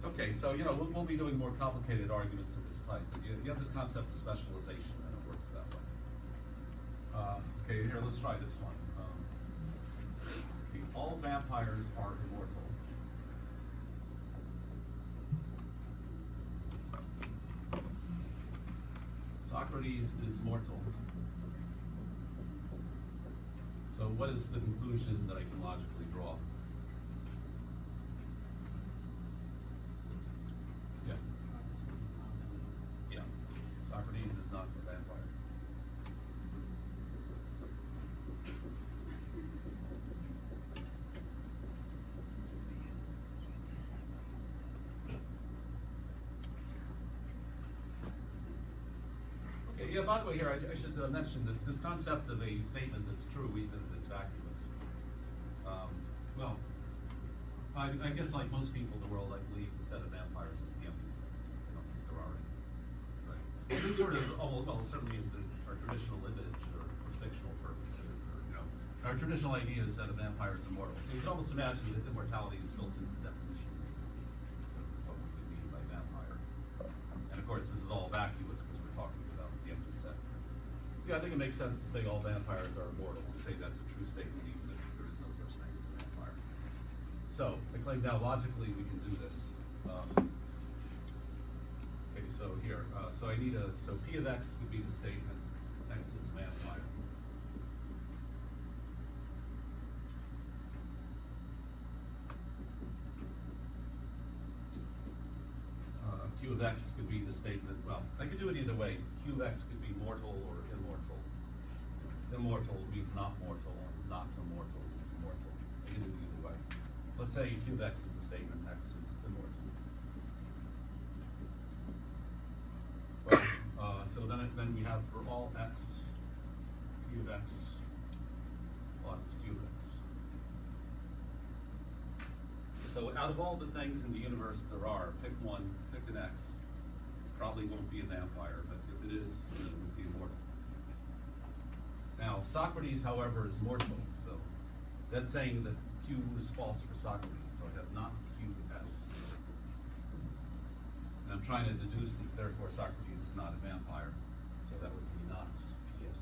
S1: Okay, so we'll be doing more complicated arguments of this type. But you have this concept of specialization, and it works that way. Okay, here, let's try this one. Okay, all vampires are immortal. Socrates is mortal. So what is the conclusion that I can logically draw? Yeah. Yeah. Socrates is not a vampire. Okay, yeah, by the way, here, I should mention this concept of a statement that's true even if it's vacuous. Well, I guess like most people in the world, I believe the set of vampires is the empty set. I don't think there are any. Right. This sort of, well, certainly in our traditional image or fictional purposes, or, our traditional idea is that a vampire is immortal. So you can almost imagine that immortality is built into the definition of what we could mean by vampire. And of course, this is all vacuous because we're talking about the empty set. Yeah, I think it makes sense to say all vampires are immortal and say that's a true statement even if there is no such thing as a vampire. So, I claim now logically we can do this. Okay, so here, so P of X would be the statement, X is a vampire. Q of X could be the statement, well, I could do it either way. Q of X could be mortal or immortal. Immortal means not mortal, not immortal, immortal. I can do it either way. Let's say Q of X is a statement, X is immortal. Well, so then we have for all X, Q of X plus Q of X. So out of all the things in the universe there are, pick one, pick an X. Probably won't be a vampire, but if it is, it would be immortal. Now, Socrates, however, is mortal, so that's saying that Q is false for Socrates, so I have not QS. And I'm trying to deduce that therefore Socrates is not a vampire, so that would be not PS.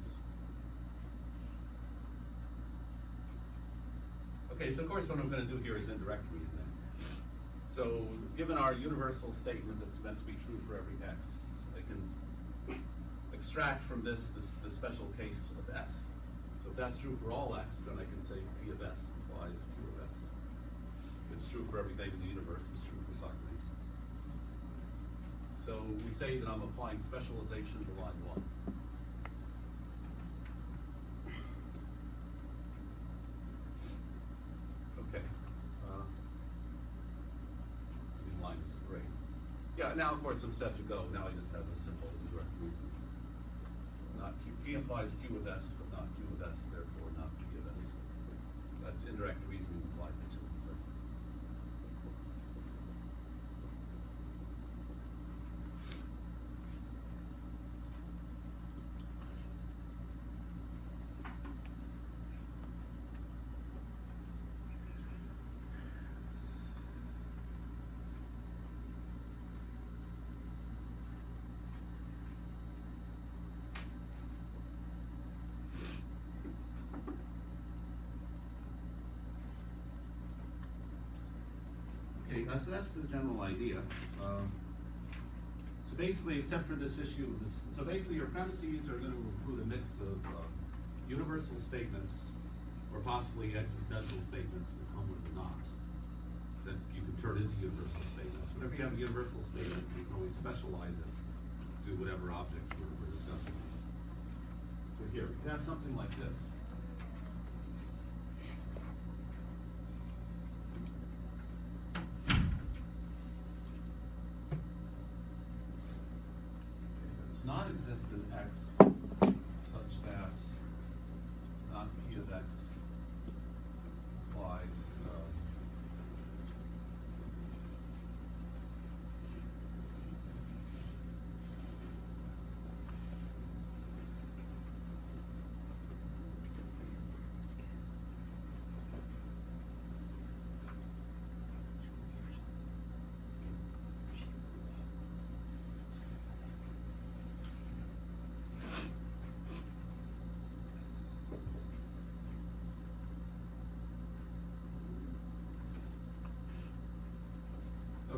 S1: Okay, so of course what I'm going to do here is indirect reasoning. So given our universal statement that's meant to be true for every X, I can extract from this the special case of S. So if that's true for all X, then I can say P of S implies Q of S. If it's true for everything in the universe, it's true for Socrates. So we say that I'm applying specialization to line 1. Okay. Minus 3. Yeah, now of course I'm set to go. Now I just have a simple indirect reasoning. Not Q. P implies Q of S, but not Q of S, therefore not P of S. That's indirect reasoning applied to 2 and 3. Okay, so that's the general idea. So basically, except for this issue, so basically your premises are going to include a mix of universal statements or possibly existential statements that come with a not, that you can turn into universal statements. Whenever you have a universal statement, you can always specialize it to whatever object we're discussing. So here, we can have something like this. Does not exist in X such that not P of X applies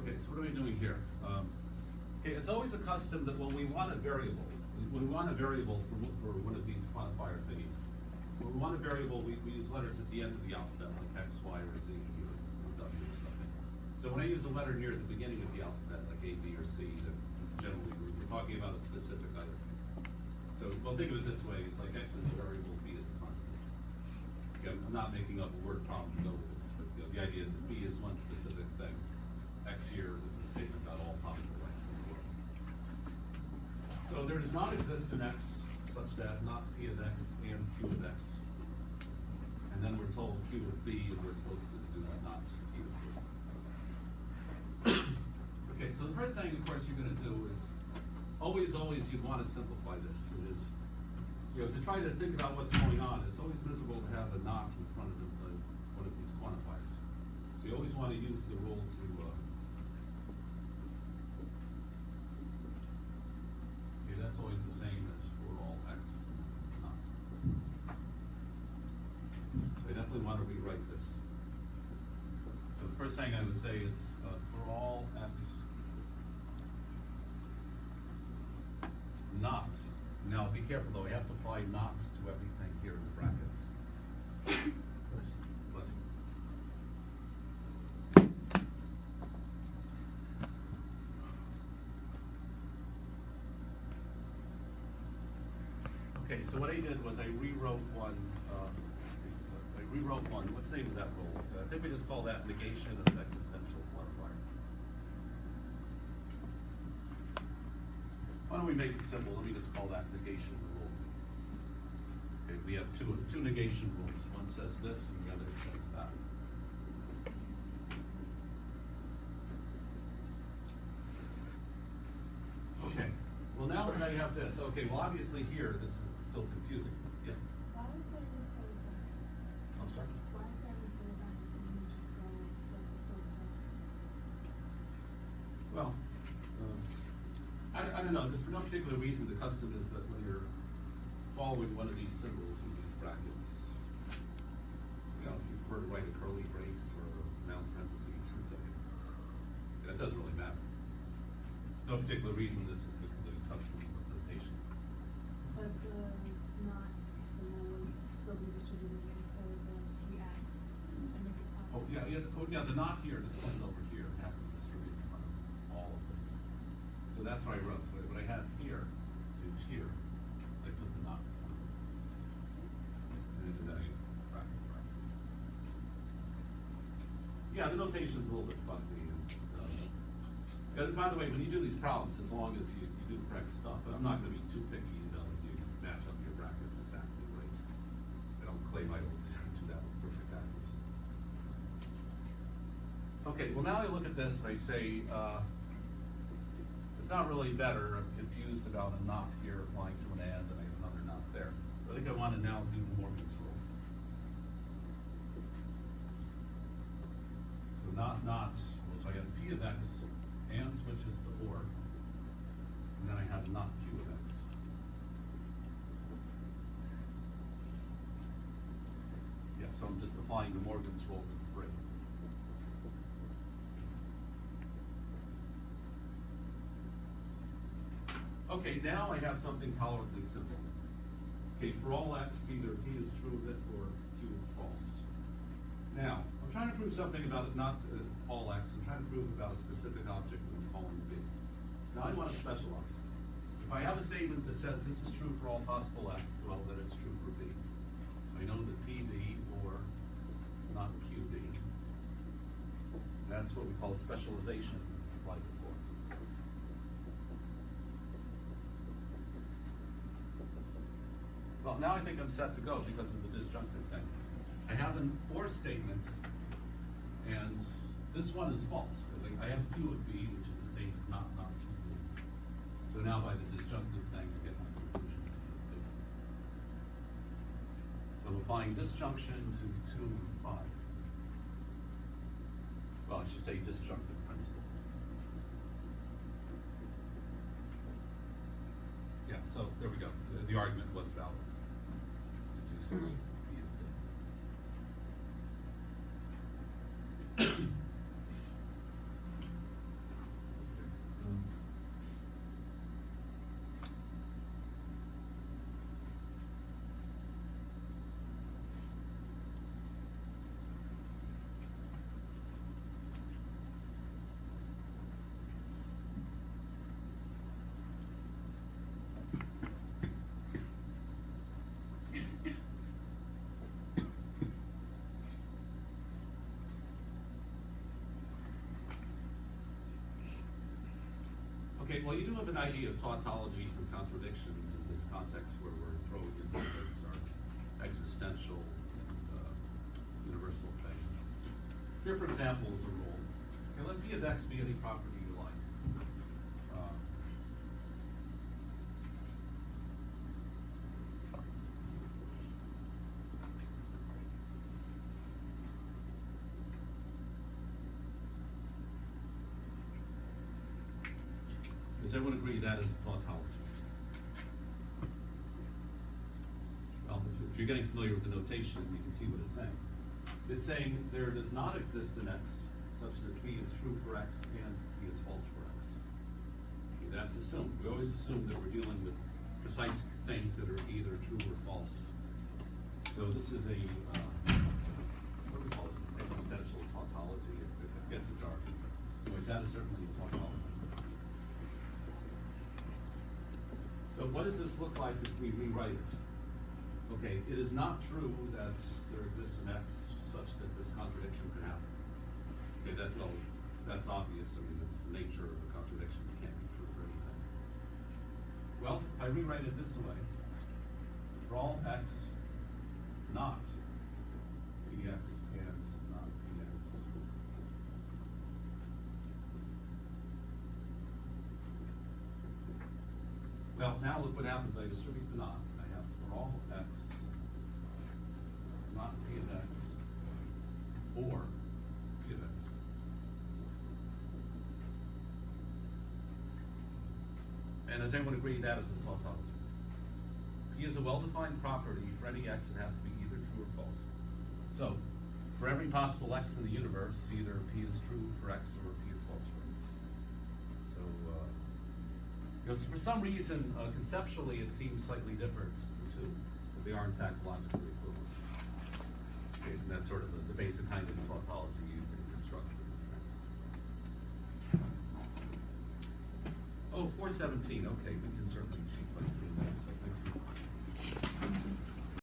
S1: okay, so what are we doing here? Okay, it's always a custom that when we want a variable, for one of these quantifier thingies, when we want a variable, we use letters at the end of the alphabet, like X, Y, or Z, or W or something. So when I use a letter near the beginning of the alphabet, like A, B, or C, that generally we're talking about a specific item. So, well, think of it this way, it's like X is a variable, B is a constant. Okay, I'm not making up a word problem to know this, but the idea is that B is one specific thing. X here, this is a statement about all possible X in the world. So there does not exist an X such that not P of X and Q of X. And then we're told Q of B, and we're supposed to deduce not Q of B. Okay, so the first thing, of course, you're going to do is always you'd want to simplify this. It is, to try to think about what's going on, it's always miserable to have a not in front of one of these quantifiers. So you always want to use the rule to that's always the same as for all X not. So I definitely want to rewrite this. So the first thing I would say is for all X not. Now be careful though, I have to apply not to everything here in the brackets. Bless you. Okay, so what I did was I rewrote one. What's the name of that rule? I think we just call that negation of an existential quantifier. Why don't we make it simple? Let me just call that negation rule. Okay, we have two negation rules. One says this, and the other says that. Okay. Well, now that I have this, okay. Well, obviously here this is still confusing. Yeah.
S3: Why is there no set of brackets?
S1: I'm sorry.
S3: Why is there no set of brackets and you just go like before the brackets?
S1: Well, I don't know. Just for no particular reason, the custom is that when you're following one of these symbols, you use brackets. If you prefer to write a curly brace or a round parentheses or something, that doesn't really matter. No particular reason. This is the custom notation.
S3: But the not XML would still be distributed into the PX and make it possible.
S1: Oh yeah, the not here, this one's over here, it has to be distributed in front of all of this. So that's what I wrote. What I have here is here. I put the not in front of it. And I did that again. Bracket. Yeah, the notation's a little bit fussy. And by the way, when you do these problems, as long as you do the correct stuff, and I'm not going to be too picky, you match up your brackets exactly right. I don't claim I always do that with perfect accuracy. Okay, well now I look at this and I say, it's not really better. I'm confused about a not here applying to an and I have another not there. So I think I want to now do the Morgan's rule. So not, so I have P of X and switches to or, and then I have not Q of X. Yeah, so I'm just applying the Morgan's rule to 3. Okay, now I have something tolerably simple. Okay, for all x, either P is true of it or Q is false. Now, I'm trying to prove something about it, not all x, I'm trying to prove about a specific object that I'm calling B. So now I want to specialize. If I have a statement that says this is true for all possible x, well, then it's true for B. I know that PB or not QB. That's what we call specialization applied before. Well, now I think I'm set to go because of the disjunctive thing. I have an or statement, and this one is false, because I have Q of B, which is the same as not QB. So now by the disjunctive thing, I get my conclusion. So I'm applying disjunction to 2 and 5. Well, I should say disjunctive principle. Yeah, so there we go. The argument was valid. Deduces B of D. Okay, well, you do have an idea of tautologies and contradictions in this context where we're throwing in topics are existential and universal things. Here, for example, is a rule. Okay, let P of X be any property you like. Does everyone agree that is a tautology? Well, if you're getting familiar with the notation, you can see what it's saying. It's saying there does not exist an x such that P is true for x and P is false for x. Okay, that's assumed. We always assume that we're dealing with precise things that are either true or false. So this is a, what do we call this, existential tautology, if it gets too dark. Anyways, that is certainly a tautology. So what does this look like if we rewrite it? Okay, it is not true that there exists an x such that this contradiction could happen. Okay, that's obvious. I mean, it's the nature of a contradiction. It can't be true for anything. Well, if I rewrite it this way, for all x not px and not px, well, now look what happens. I distribute the not. I have for all x, not P of x, or P of x. And does anyone agree that is a tautology? P is a well-defined property. For any x, it has to be either true or false. So, for every possible x in the universe, either P is true for x or P is false for x. So, for some reason, conceptually, it seems slightly different, the two, but they are in fact logically equivalent. Okay, and that's sort of the basic kind of tautology you can construct with these things. Oh, 417, okay, we can certainly sheet by through that, so thank you.